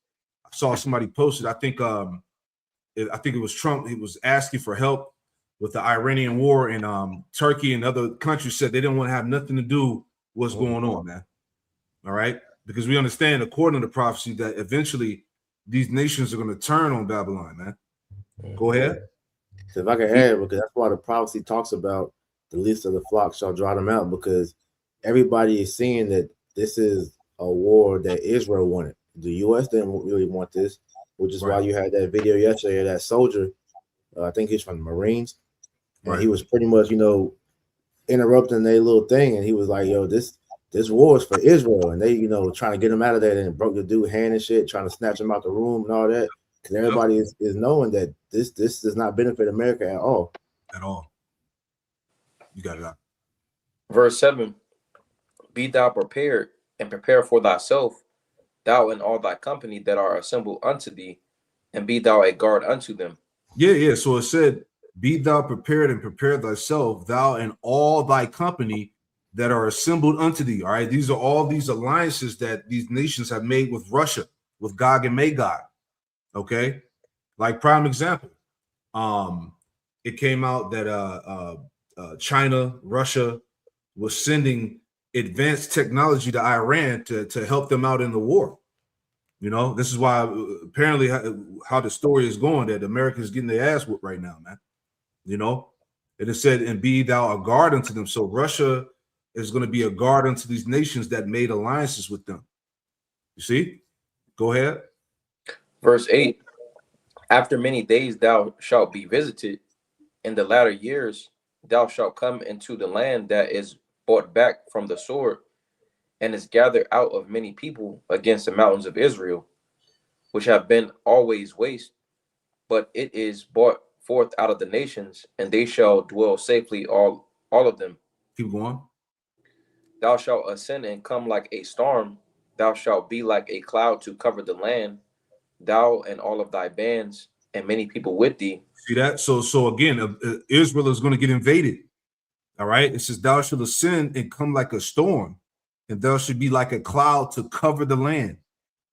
[SPEAKER 1] I saw somebody posted. I think it was Trump. He was asking for help with the Iranian war, and Turkey and other countries said they didn't want to have nothing to do with what's going on, man. All right, because we understand, according to the prophecy, that eventually these nations are going to turn on Babylon, man. Go ahead.
[SPEAKER 2] So if I can add, because that's why the prophecy talks about the least of the flock shall draw them out, because everybody is seeing that this is a war that Israel wanted. The U.S. didn't really want this, which is why you had that video yesterday of that soldier. I think he's from the Marines, and he was pretty much, interrupting their little thing, and he was like, "Yo, this war is for Israel," and they, trying to get him out of there, and broke the dude's hand and shit, trying to snatch him out the room and all that, because everybody is knowing that this does not benefit America at all.
[SPEAKER 1] At all. You got it out.
[SPEAKER 3] Verse 7. Be thou prepared, and prepare for thyself, thou and all thy company that are assembled unto thee, and be thou a guard unto them.
[SPEAKER 1] Yeah. So it said, be thou prepared and prepare thyself, thou and all thy company that are assembled unto thee. All right. These are all these alliances that these nations have made with Russia, with Gog and Magog. Okay. Like prime example. It came out that China, Russia was sending advanced technology to Iran to help them out in the war. This is why apparently how the story is going, that America is getting their ass whooped right now, man. And it said, and be thou a guard unto them. So Russia is going to be a guard unto these nations that made alliances with them. You see? Go ahead.
[SPEAKER 3] Verse 8. After many days thou shalt be visited. In the latter years thou shalt come into the land that is bought back from the sword, and is gathered out of many people against the mountains of Israel, which have been always waste, but it is brought forth out of the nations, and they shall dwell safely, all of them.
[SPEAKER 1] Keep going.
[SPEAKER 3] Thou shalt ascend and come like a storm, thou shalt be like a cloud to cover the land, thou and all of thy bands, and many people with thee.
[SPEAKER 1] See that? So again, Israel is going to get invaded. All right. It says, thou shalt ascend and come like a storm, and thou should be like a cloud to cover the land,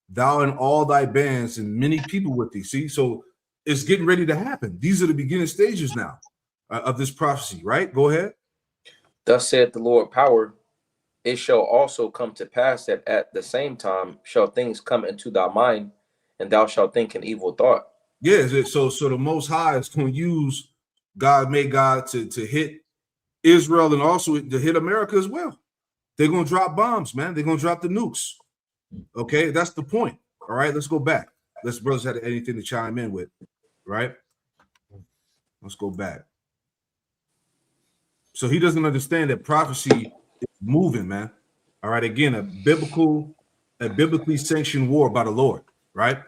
[SPEAKER 1] thou and all thy bands, and many people with thee. See, so it's getting ready to happen. These are the beginning stages now. of this prophecy, right? Go ahead.
[SPEAKER 3] Thus saith the Lord power, it shall also come to pass that at the same time shall things come into thy mind, and thou shalt think an evil thought.
[SPEAKER 1] Yeah, so the Most High is going to use God to hit Israel and also to hit America as well. They're going to drop bombs, man. They're going to drop the nukes. Okay, that's the point. All right, let's go back. Let's brothers have anything to chime in with, right? Let's go back. So he doesn't understand that prophecy is moving, man. All right, again, a biblically sanctioned war by the Lord, right?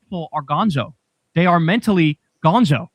[SPEAKER 4] People are gonzo. They are mentally gonzo.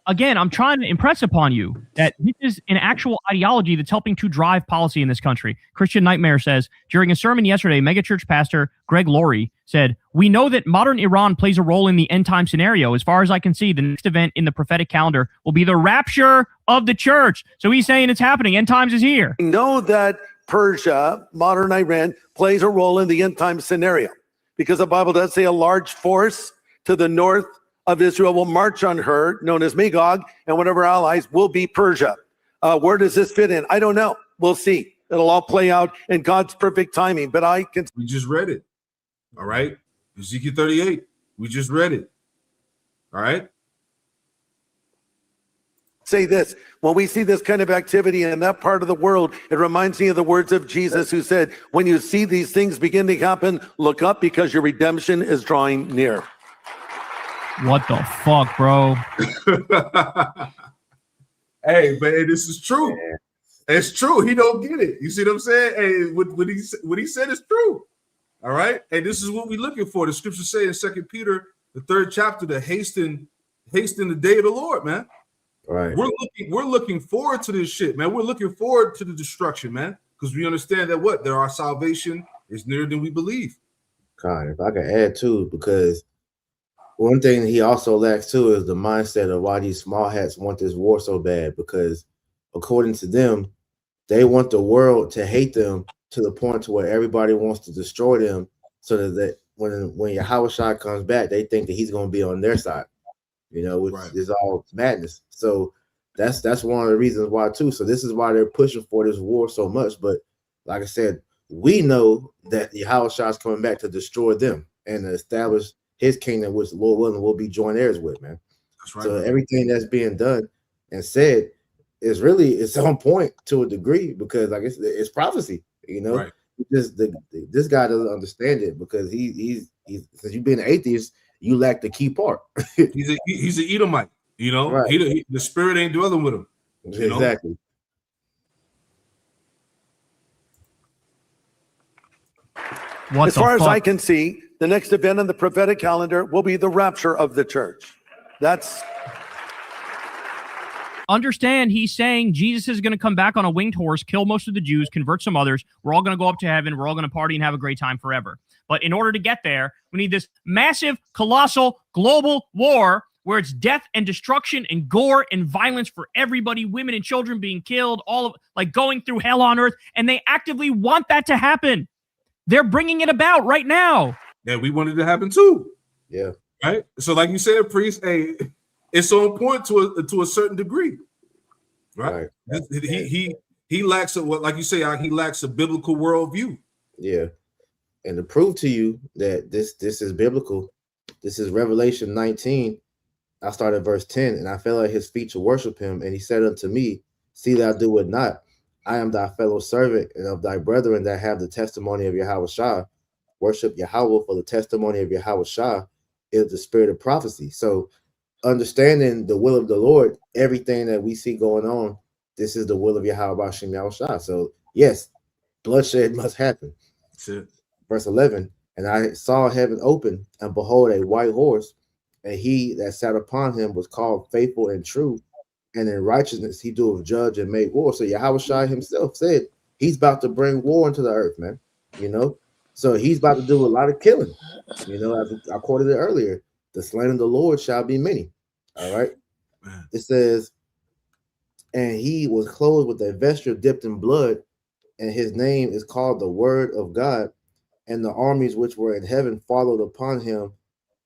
[SPEAKER 4] Again, I'm trying to impress upon you that this is an actual ideology that's helping to drive policy in this country. Christian Nightmare says, during a sermon yesterday, megachurch pastor Greg Laurie said, "We know that modern Iran plays a role in the end time scenario. As far as I can see, the next event in the prophetic calendar will be the rapture of the church." So he's saying it's happening. End times is here.
[SPEAKER 8] We know that Persia, modern Iran, plays a role in the end time scenario because the Bible does say a large force to the north of Israel will march on her, known as Magog, and one of her allies will be Persia. Where does this fit in? I don't know. We'll see. It'll all play out in God's perfect timing. But
[SPEAKER 1] we just read it. All right. Ezekiel 38. We just read it. All right.
[SPEAKER 8] Say this. When we see this kind of activity in that part of the world, it reminds me of the words of Jesus who said, when you see these things begin to happen, look up because your redemption is drawing near.
[SPEAKER 4] What the fuck, bro?
[SPEAKER 1] Hey, man, this is true. It's true. He don't get it. You see what I'm saying? Hey, what he said is true. All right. And this is what we're looking for. The scriptures say in 2 Peter, the 3rd chapter, to hasten the day of the Lord, man.
[SPEAKER 2] Right.
[SPEAKER 1] We're looking forward to this shit, man. We're looking forward to the destruction, man, because we understand that our salvation is nearer than we believe.
[SPEAKER 2] God, if I could add too, because one thing he also lacks too is the mindset of why these small hats want this war so bad, because according to them, they want the world to hate them to the point to where everybody wants to destroy them, so that when Yahushua comes back, they think that he's going to be on their side, which is all madness. So that's one of the reasons why too. So this is why they're pushing for this war so much. But like I said, we know that Yahushua is coming back to destroy them and establish his kingdom, which Lord willing will be joint heirs with, man.
[SPEAKER 1] That's right. So
[SPEAKER 2] everything that's being done and said is really, it's on point to a degree, because like it's prophecy,
[SPEAKER 1] Right.
[SPEAKER 2] This guy doesn't understand it, because he's since you've been an atheist, you lack the key part.
[SPEAKER 1] he's an Edomite, Right. The spirit ain't dwelling with him.
[SPEAKER 2] Exactly.
[SPEAKER 8] As far as I can see, the next event on the prophetic calendar will be the rapture of the church. That's
[SPEAKER 4] understand. He's saying Jesus is going to come back on a winged horse, kill most of the Jews, convert some others. We're all going to go up to heaven. We're all going to party and have a great time forever. But in order to get there, we need this massive, colossal, global war where it's death and destruction and gore and violence for everybody, women and children being killed, all of going through hell on earth. And they actively want that to happen. They're bringing it about right now.
[SPEAKER 1] Yeah, we wanted it to happen too.
[SPEAKER 2] Yeah.
[SPEAKER 1] Right. So, like you said, priest, hey, it's on point to a certain degree. Right. He lacks like you say, he lacks a biblical worldview.
[SPEAKER 2] Yeah. And to prove to you that this is biblical, this is Revelation 19. I started verse 10, and I fell at his feet to worship him, and he said unto me, see thou do it not. I am thy fellow servant and of thy brethren that have the testimony of Yahushua. Worship Yahweh, for the testimony of Yahushua is the spirit of prophecy. So understanding the will of the Lord, everything that we see going on, this is the will of Yahushua. So yes, bloodshed must happen.
[SPEAKER 1] That's it.
[SPEAKER 2] Verse 11, and I saw heaven open, and behold, a white horse, and he that sat upon him was called Faithful and True, and in righteousness he doeth judge and make war. So Yahushua himself said he's about to bring war into the earth, man. So he's about to do a lot of killing. As I quoted it earlier, the slain of the Lord shall be many. All right. Man. It says, and he was clothed with a vesture dipped in blood, and his name is called the Word of God. And the armies which were in heaven followed upon him,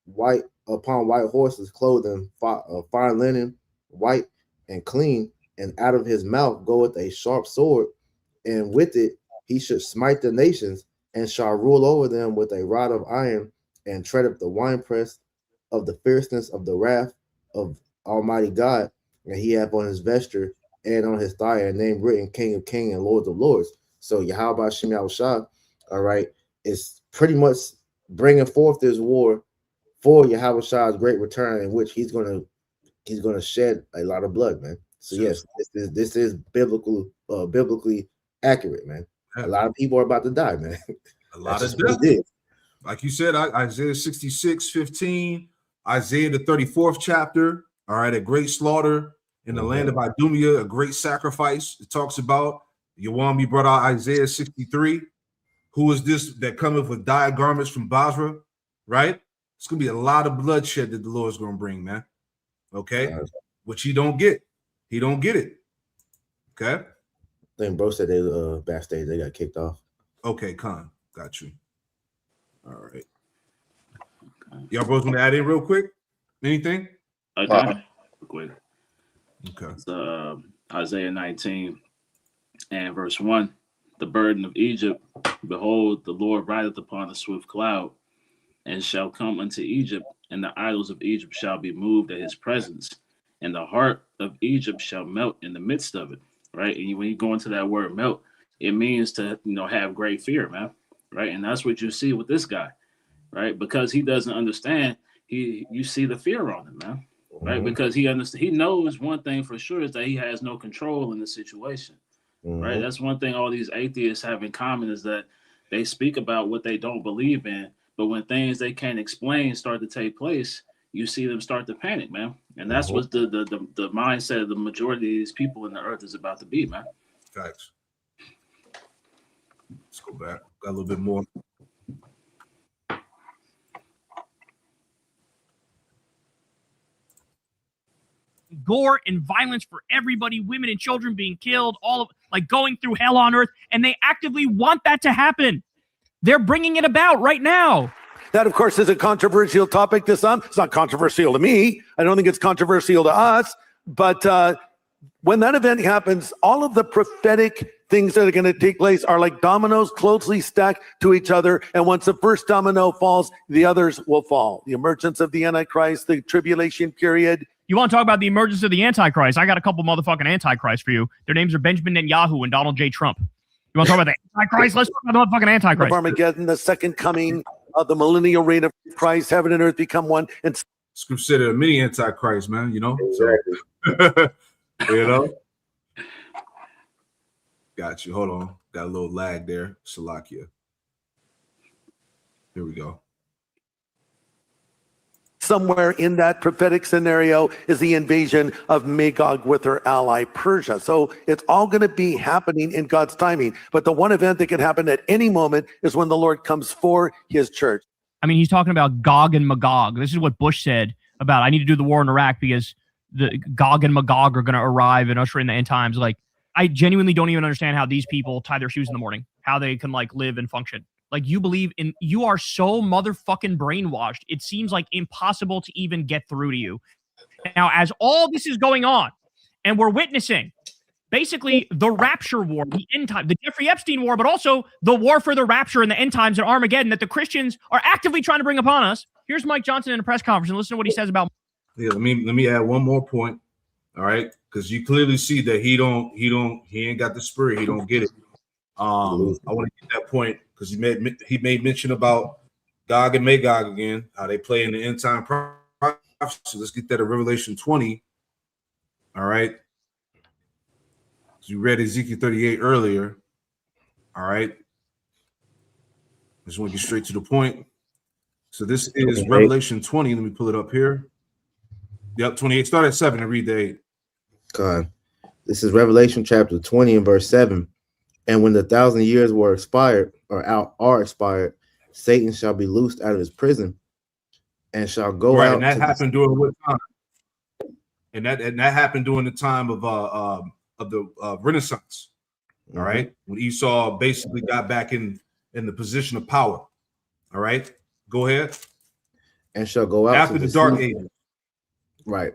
[SPEAKER 2] white upon white horses, clothed in fine linen, white and clean, and out of his mouth goeth a sharp sword, and with it he should smite the nations, and shall rule over them with a rod of iron, and tread up the winepress of the fierceness of the wrath of Almighty God. And he hath on his vesture and on his thigh a name written, King of Kings and Lord of Lords. So Yahweh Shem Yahushua, all right, is pretty much bringing forth this war for Yahweh's great return, in which he's gonna shed a lot of blood, man. So yes, this is biblically accurate, man. A lot of people are about to die, man.
[SPEAKER 1] A lot of death. Like you said, Isaiah 66:15, Isaiah the 34th chapter. All right, a great slaughter in the land of Idumea, a great sacrifice. It talks about Yawami brought out Isaiah 63. Who is this that cometh with dyed garments from Basra? Right? It's gonna be a lot of bloodshed that the Lord's gonna bring, man. Okay, which he don't get. He don't get it. Okay.
[SPEAKER 2] I think bro said they backstage they got kicked off.
[SPEAKER 1] Okay, Khan, got you. All right. Y'all bros want to add in real quick? Anything?
[SPEAKER 6] Okay. Quick.
[SPEAKER 1] Okay.
[SPEAKER 6] It's, Isaiah 19 and verse 1. The burden of Egypt, behold, the Lord rideth upon a swift cloud, and shall come unto Egypt, and the idols of Egypt shall be moved at his presence, and the heart of Egypt shall melt in the midst of it. Right? And when you go into that word melt, it means to have great fear, man. Right? And that's what you see with this guy, right? Because he doesn't understand, you see the fear on him, man. Right? Because he knows one thing for sure is that he has no control in the situation. Right? That's one thing all these atheists have in common, is that they speak about what they don't believe in, but when things they can't explain start to take place, you see them start to panic, man. And that's what the mindset of the majority of these people in the earth is about to be, man.
[SPEAKER 1] Facts. Let's go back. Got a little bit more.
[SPEAKER 4] Gore and violence for everybody, women and children being killed, all of like going through hell on earth, and they actively want that to happen. They're bringing it about right now.
[SPEAKER 8] That, of course, is a controversial topic to some. It's not controversial to me. I don't think it's controversial to us. But when that event happens, all of the prophetic things that are going to take place are like dominoes closely stacked to each other. And once the first domino falls, the others will fall. The emergence of the Antichrist, the tribulation period.
[SPEAKER 4] You want to talk about the emergence of the Antichrist? I got a couple motherfucking Antichrists for you. Their names are Benjamin Netanyahu and Donald J. Trump. You want to talk about the Antichrist? Let's talk about the motherfucking Antichrist.
[SPEAKER 8] Of Armageddon, the second coming of the millennial reign of Christ, heaven and earth become one. And
[SPEAKER 1] Scripture said a mini Antichrist, man, So, Got you. Hold on. Got a little lag there. Salakia. Here we go.
[SPEAKER 8] somewhere in that prophetic scenario is the invasion of Magog with her ally Persia. So it's all going to be happening in God's timing. But the one event that can happen at any moment is when the Lord comes for his church.
[SPEAKER 4] I mean, he's talking about Gog and Magog. This is what Bush said about, I need to do the war in Iraq because the Gog and Magog are going to arrive and usher in the end times. Like, I genuinely don't even understand how these people tie their shoes in the morning, how they can like live and function. Like, you believe in, you are so motherfucking brainwashed. It seems like impossible to even get through to you. Now, as all this is going on, and we're witnessing basically the rapture war, the end time, the Jeffrey Epstein war, but also the war for the rapture and the end times and Armageddon that the Christians are actively trying to bring upon us. Here's Mike Johnson in a press conference, and listen to what he says about.
[SPEAKER 1] Yeah, let me add one more point. All right, because you clearly see that he ain't got the spirit. He don't get it. I want to get that point because he made mention about Gog and Magog again, how they play in the end time prophecy. So let's get that in Revelation 20. All right. So you read Ezekiel 38 earlier. All right. I just want to get straight to the point. So this is Revelation 20. Let me pull it up here. Yep, 28. Start at 7 and read the 8.
[SPEAKER 2] God. This is Revelation chapter 20 and verse 7. And when the 1,000 years were expired, are expired, Satan shall be loosed out of his prison and shall go out.
[SPEAKER 1] And that happened during what time? And that happened during the time of the Renaissance. All right, when Esau basically got back in the position of power. All right, go ahead.
[SPEAKER 2] and shall go out
[SPEAKER 1] after
[SPEAKER 2] to
[SPEAKER 1] the dark
[SPEAKER 2] deceive-"
[SPEAKER 1] ages.
[SPEAKER 2] Right.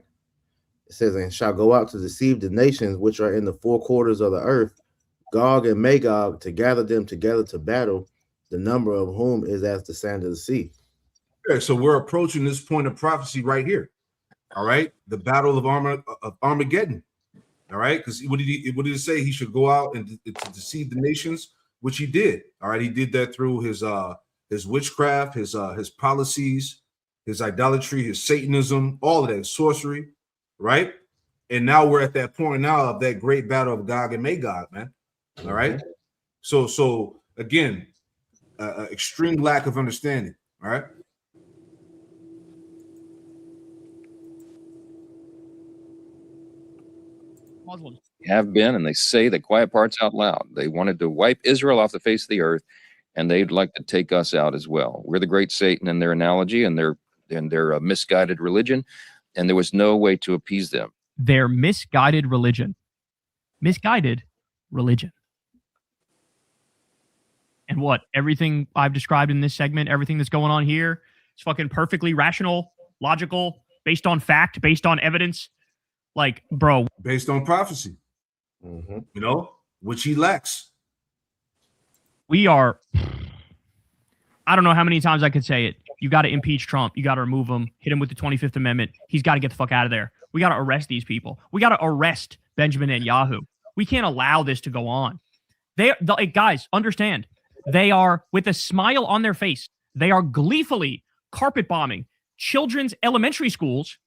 [SPEAKER 2] It says, "And shall go out to deceive the nations which are in the four quarters of the earth, Gog and Magog, to gather them together to battle, the number of whom is as the sand of the sea."
[SPEAKER 1] Okay, so we're approaching this point of prophecy right here. All right, the battle of Armageddon. All right, because what did it say? He should go out and to deceive the nations, which he did. All right, he did that through his witchcraft, his policies, his idolatry, his Satanism, all of that, sorcery, right? And now we're at that point now of that great battle of Gog and Magog, man. All right. So again, extreme lack of understanding. All right.
[SPEAKER 4] Muslims.
[SPEAKER 9] Have been, and they say the quiet parts out loud. They wanted to wipe Israel off the face of the earth, and they'd like to take us out as well. We're the great Satan in their analogy and their misguided religion, and there was no way to appease them.
[SPEAKER 4] Their misguided religion. Misguided religion. And what? Everything I've described in this segment, everything that's going on here, it's fucking perfectly rational, logical, based on fact, based on evidence. Like, bro.
[SPEAKER 1] Based on prophecy. You know, which he lacks.
[SPEAKER 4] We are, I don't know how many times I could say it. You got to impeach Trump. You got to remove him. Hit him with the 25th Amendment. He's got to get the fuck out of there. We got to arrest these people. We got to arrest Benjamin Netanyahu. We can't allow this to go on. Guys, understand. They are, with a smile on their face, they are gleefully carpet bombing children's elementary schools.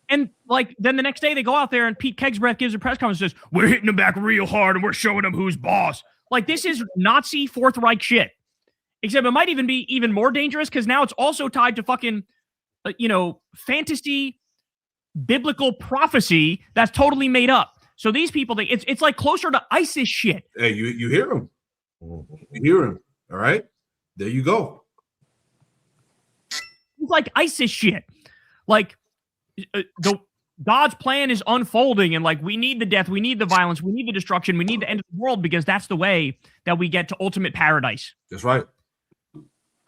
[SPEAKER 4] And like, then the next day they go out there and Pete Kegsbreath gives a press conference and says, we're hitting them back real hard and we're showing them who's boss. Like, this is Nazi Fourth Reich shit. Except it might even be even more dangerous because now it's also tied to fucking, fantasy, biblical prophecy that's totally made up. So these people, it's like closer to ISIS shit.
[SPEAKER 1] Hey, you hear him. You hear him. All right. There you go.
[SPEAKER 4] It's like ISIS shit. Like, God's plan is unfolding, and like, we need the death, we need the violence, we need the destruction, we need the end of the world, because that's the way that we get to ultimate paradise.
[SPEAKER 1] That's right.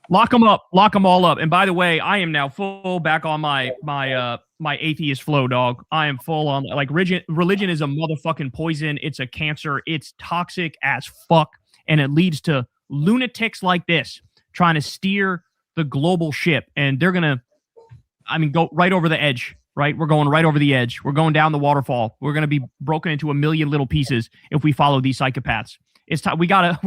[SPEAKER 4] Lock them up, lock them all up. And by the way, I am now full back on my atheist flow, dog. I am full on, like, religion is a motherfucking poison. It's a cancer. It's toxic as fuck, and it leads to lunatics like this trying to steer the global ship, and they're gonna, go right over the edge. Right, we're going right over the edge. We're going down the waterfall. We're going to be broken into a million little pieces if we follow these psychopaths. It's time. We gotta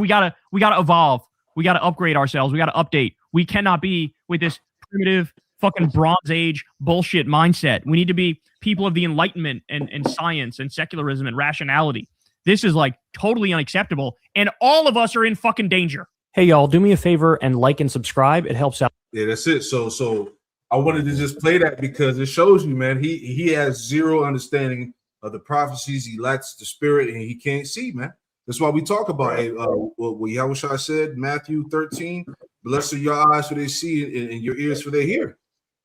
[SPEAKER 4] evolve. We gotta upgrade ourselves. We gotta update. We cannot be with this primitive fucking Bronze Age bullshit mindset. We need to be people of the Enlightenment and science and secularism and rationality. This is like totally unacceptable, and all of us are in fucking danger.
[SPEAKER 10] Hey y'all, do me a favor and like and subscribe. It helps out.
[SPEAKER 1] Yeah, that's it. So I wanted to just play that because it shows you, man, he has zero understanding of the prophecies. He lacks the spirit and he can't see, man. That's why we talk about what Yahushua said, Matthew 13, blessed are your eyes for they see and your ears for they hear.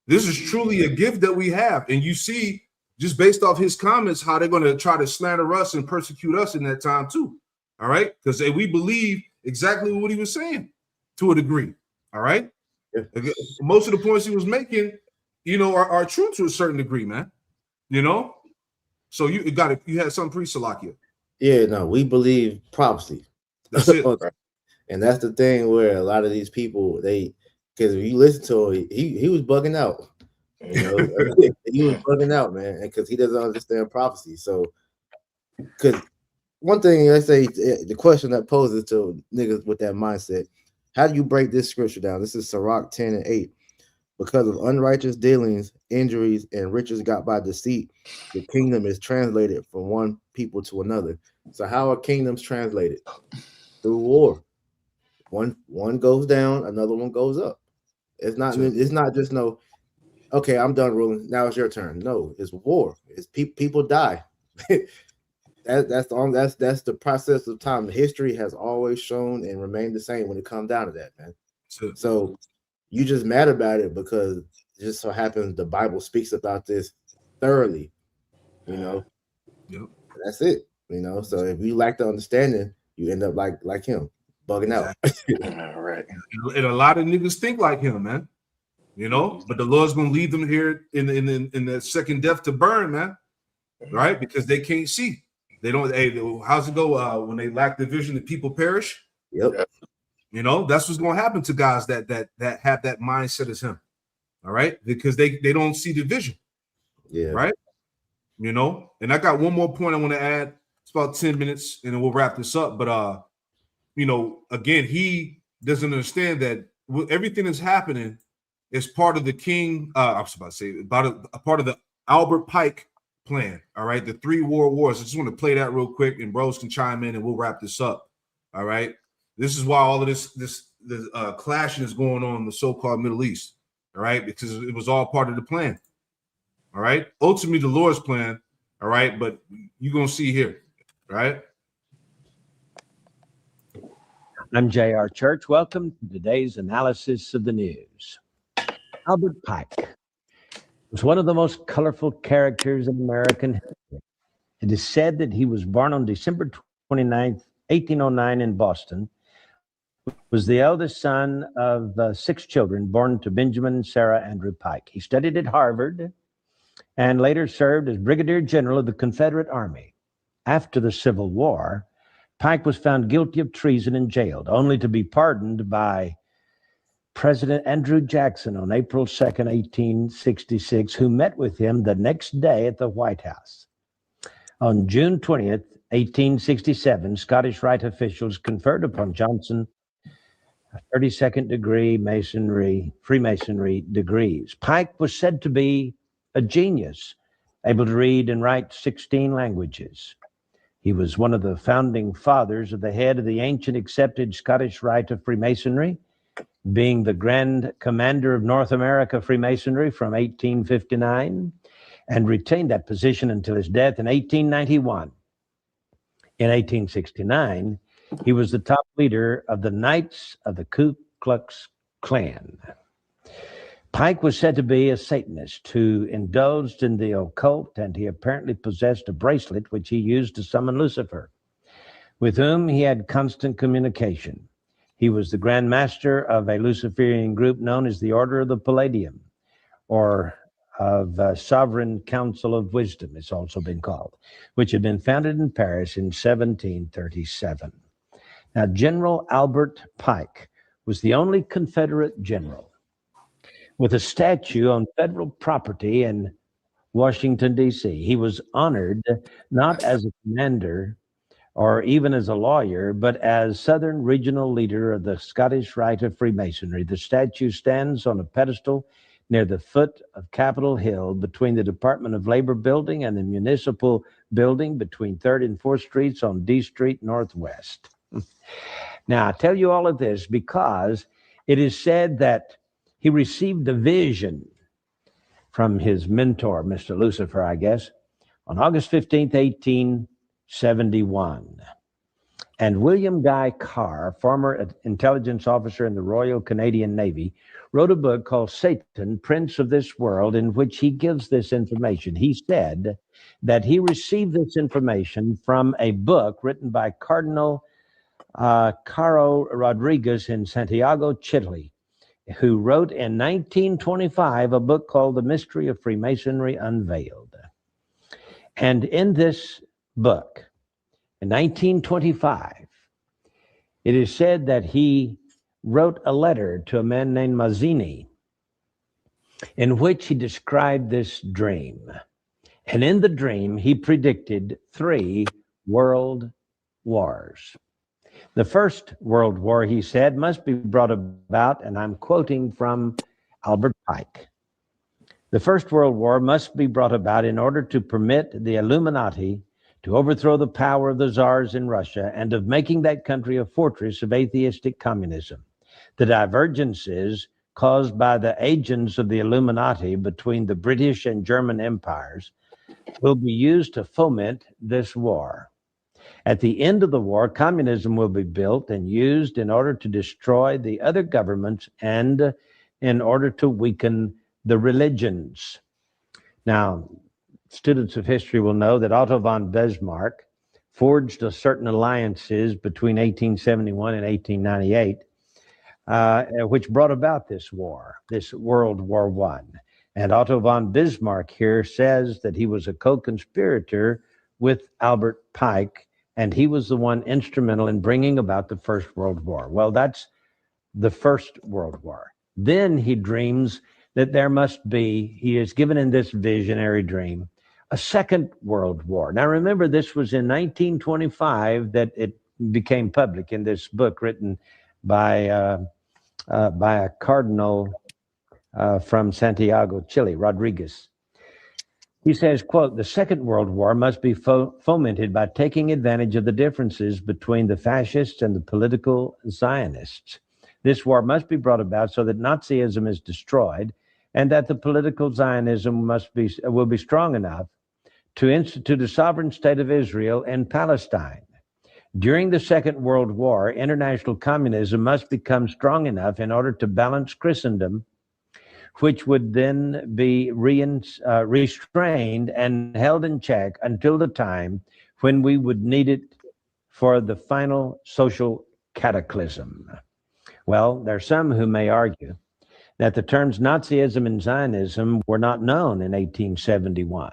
[SPEAKER 1] This is truly a gift that we have. And you see, just based off his comments, how they're going to try to slander us and persecute us in that time too. All right. Because we believe exactly what he was saying to a degree. All right. Most of the points he was making, are true to a certain degree, man. So you had something pre-Salakia.
[SPEAKER 2] Yeah, no, we believe prophecy.
[SPEAKER 1] That's it.
[SPEAKER 2] And that's the thing where a lot of these people, because if you listen to him, he was bugging out. He was bugging out, man, because he doesn't understand prophecy. So, because one thing, let's say the question that poses to niggas with that mindset, how do you break this scripture down? This is Sirach 10:8. Because of unrighteous dealings, injuries, and riches got by deceit, the kingdom is translated from one people to another. So how are kingdoms translated? Through war. One goes down, another one goes up. It's not just okay, I'm done ruling. Now it's your turn. No, it's war. It's people die. That's the process of time. History has always shown and remained the same when it comes down to that, man. So you just mad about it because it just so happens the Bible speaks about this thoroughly,
[SPEAKER 1] Yep.
[SPEAKER 2] That's it, So if you lack the understanding, you end up like him, bugging out.
[SPEAKER 3] All right.
[SPEAKER 1] And a lot of niggas think like him, man. you know. But the Lord's gonna leave them here in the second death to burn, man, right? Because they can't see. They don't. Hey, how's it go? When they lack the vision, the people perish.
[SPEAKER 2] Yep.
[SPEAKER 1] You know, that's what's gonna happen to guys that have that mindset as him. All right, because they don't see the vision.
[SPEAKER 2] Yeah.
[SPEAKER 1] Right. You know, and I got one more point I want to add. It's about 10 minutes, and then we'll wrap this up. But you know, again, he doesn't understand that everything that's happening is part of the king. I was about to say about a part of the Albert Pike plan. All right, the 3 world wars. I just want to play that real quick, and bros can chime in, and we'll wrap this up. All right, this is why all of this clashing is going on in the so-called Middle East. All right, because it was all part of the plan. All right, ultimately the Lord's plan. All right, but you're gonna see here, right?
[SPEAKER 11] I'm J.R. Church. Welcome to today's analysis of the news. Albert Pike was one of the most colorful characters in American history. It is said that he was born on December 29th, 1809 in Boston, was the eldest son of 6 children born to Benjamin and Sarah Andrew Pike. He studied at Harvard and later served as Brigadier General of the Confederate Army. After the Civil War, Pike was found guilty of treason and jailed, only to be pardoned by President Andrew Jackson on April 2nd, 1866, who met with him the next day at the White House. On June 20th, 1867, Scottish Rite officials conferred upon Johnson 32nd degree Freemasonry degrees. Pike was said to be a genius, able to read and write 16 languages. He was one of the founding fathers of the head of the ancient accepted Scottish Rite of Freemasonry, being the Grand Commander of North America Freemasonry from 1859, and retained that position until his death in 1891. In 1869, he was the top leader of the Knights of the Ku Klux Klan. Pike was said to be a Satanist who indulged in the occult, and he apparently possessed a bracelet which he used to summon Lucifer, with whom he had constant communication. He was the Grand Master of a Luciferian group known as the Order of the Palladium, or of Sovereign Council of Wisdom, it's also been called, which had been founded in Paris in 1737. Now, General Albert Pike was the only Confederate general with a statue on federal property in Washington, D.C. He was honored not as a commander or even as a lawyer, but as Southern Regional Leader of the Scottish Rite of Freemasonry. The statue stands on a pedestal near the foot of Capitol Hill between the Department of Labor building and the Municipal building between 3rd and 4th Streets on D Street Northwest. Now, I tell you all of this because it is said that he received a vision from his mentor, Mr. Lucifer, I guess, on August 15th, 1871. And William Guy Carr, former intelligence officer in the Royal Canadian Navy, wrote a book called Satan, Prince of this World, in which he gives this information. He said that he received this information from a book written by Cardinal Caro Rodriguez in Santiago, Chile, who wrote in 1925 a book called The Mystery of Freemasonry Unveiled. And in this book, in 1925, it is said that he wrote a letter to a man named Mazzini in which he described this dream. And in the dream, he predicted 3 world wars. The First World War, he said, must be brought about, and I'm quoting from Albert Pike. The First World War must be brought about in order to permit the Illuminati to overthrow the power of the czars in Russia and of making that country a fortress of atheistic communism. The divergences caused by the agents of the Illuminati between the British and German empires will be used to foment this war. At the end of the war, communism will be built and used in order to destroy the other governments and in order to weaken the religions. Now, students of history will know that Otto von Bismarck forged certain alliances between 1871 and 1898 which brought about this war, this World War I. And Otto von Bismarck here says that he was a co-conspirator with Albert Pike, and he was the one instrumental in bringing about the First World War. Well, that's the First World War. Then he dreams that there must be, he is given in this visionary dream, a Second World War. Now remember, this was in 1925 that it became public in this book written by a cardinal from Santiago, Chile, Rodriguez. He says, quote, the Second World War must be fomented by taking advantage of the differences between the fascists and the political Zionists. This war must be brought about so that Nazism is destroyed and that the political Zionism will be strong enough to institute a sovereign state of Israel in Palestine. During the Second World War, international communism must become strong enough in order to balance Christendom, which would then be restrained and held in check until the time when we would need it for the final social cataclysm. Well, there are some who may argue that the terms Nazism and Zionism were not known in 1871.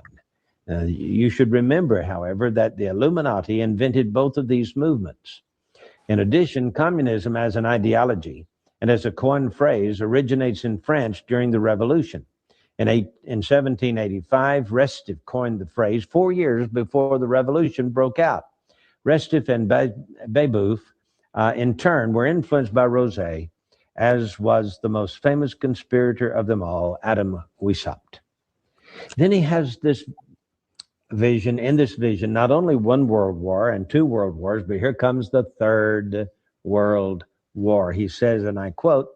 [SPEAKER 11] You should remember, however, that the Illuminati invented both of these movements. In addition, communism as an ideology and as a coined phrase originates in France during the Revolution. In 1785, Restif coined the phrase 4 years before the Revolution broke out. Restif and Babeuf, in turn, were influenced by Rosé, as was the most famous conspirator of them all, Adam Weishaupt. Then he has this vision, in this vision, not only one world war and two world wars, but here comes the Third World War. He says, and I quote,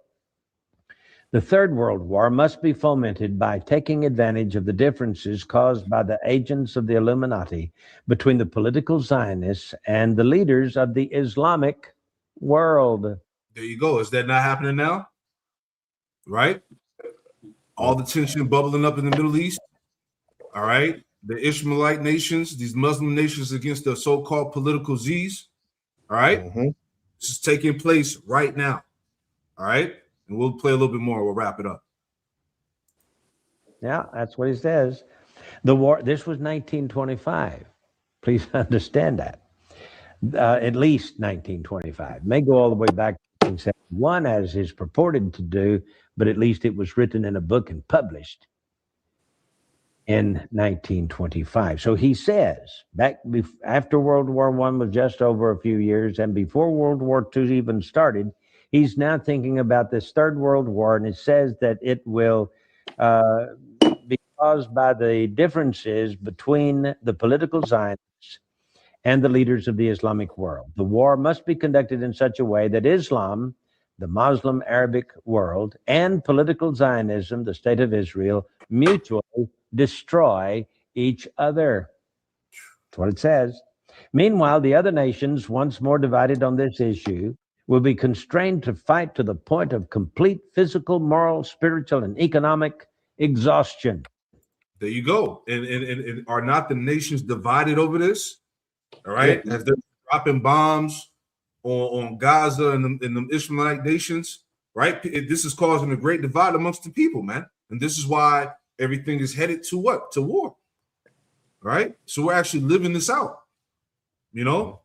[SPEAKER 11] the Third World War must be fomented by taking advantage of the differences caused by the agents of the Illuminati between the political Zionists and the leaders of the Islamic world.
[SPEAKER 1] There you go. Is that not happening now? Right? All the tension bubbling up in the Middle East. All right. The Ishmaelite nations, these Muslim nations against the so-called political Z's. All right. This is taking place right now. All right. And we'll play a little bit more. We'll wrap it up.
[SPEAKER 11] Yeah, that's what he says. The war, this was 1925. Please understand that. At least 1925. May go all the way back to 1971 as is purported to do, but at least it was written in a book and published in 1925. So he says, after World War I was just over a few years and before World War II even started, he's now thinking about this Third World War, and it says that it will be caused by the differences between the political Zionists and the leaders of the Islamic world. The war must be conducted in such a way that Islam, the Muslim Arabic world, and political Zionism, the state of Israel, mutually destroy each other. That's what it says. Meanwhile, the other nations, once more divided on this issue, will be constrained to fight to the point of complete physical, moral, spiritual, and economic exhaustion.
[SPEAKER 1] There you go. And are not the nations divided over this? All right.
[SPEAKER 11] Yeah.
[SPEAKER 1] As they're dropping bombs on Gaza and the Ishmaelite nations, right? This is causing a great divide amongst the people, man. And this is why everything is headed to what? To war. Right? So we're actually living this out. You know?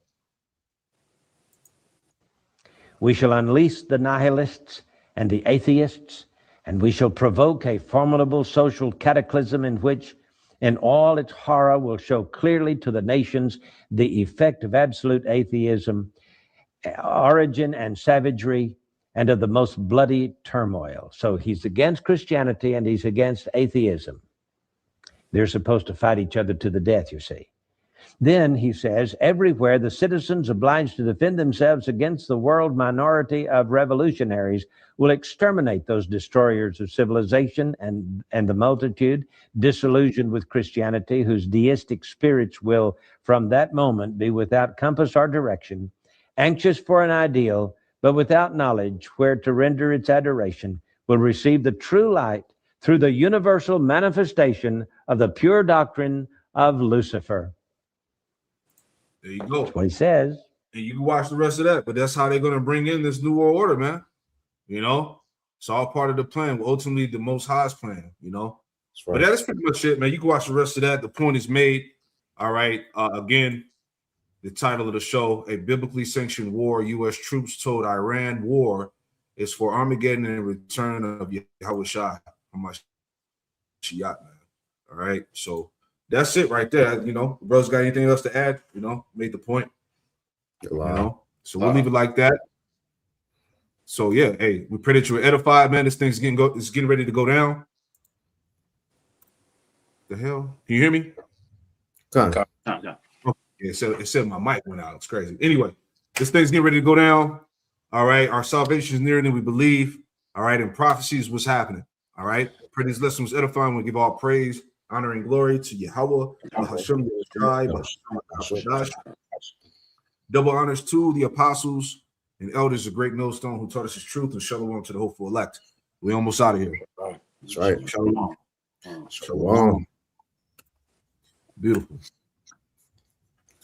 [SPEAKER 11] We shall unleash the nihilists and the atheists, and we shall provoke a formidable social cataclysm in which, in all its horror, will show clearly to the nations the effect of absolute atheism, origin and savagery, and of the most bloody turmoil. So he's against Christianity and he's against atheism. They're supposed to fight each other to the death, you see. Then he says, everywhere the citizens obliged to defend themselves against the world minority of revolutionaries will exterminate those destroyers of civilization and the multitude disillusioned with Christianity, whose deistic spirits will from that moment be without compass or direction, anxious for an ideal, but without knowledge where to render its adoration, will receive the true light through the universal manifestation of the pure doctrine of Lucifer.
[SPEAKER 1] There you go.
[SPEAKER 11] That's what he says.
[SPEAKER 1] And you can watch the rest of that, but that's how they're going to bring in this new world order, man. You know, it's all part of the plan. Ultimately, the Most High's plan. You know,
[SPEAKER 2] That's right.
[SPEAKER 1] but that's pretty much it, man. You can watch the rest of that. The point is made. All right. Again, the title of the show: A Biblically Sanctioned War. U.S. Troops told Iran war is for Armageddon and return of Yahweh Shai. Man. All right. So that's it right there. You know, bro's got anything else to add? You know, made the point. You know, so we'll leave it like that. So yeah, hey, we pray that you were edified, man. This thing's getting ready to go down. The hell? Can you hear me?
[SPEAKER 6] Yeah.
[SPEAKER 1] Yeah, it said my mic went out. It's crazy. Anyway, this thing's getting ready to go down. All right, our salvation is nearer than we believe. All right, and prophecies what's happening. All right, pray this lesson was edifying. We give all praise, honor, and glory to Yahweh, Hashem, double honors to the apostles and elders of Great Millstone who taught us his truth, and shalom to the hopeful elect. We almost out of here.
[SPEAKER 2] That's right.
[SPEAKER 1] Shalom.
[SPEAKER 2] Shalom.
[SPEAKER 1] Beautiful.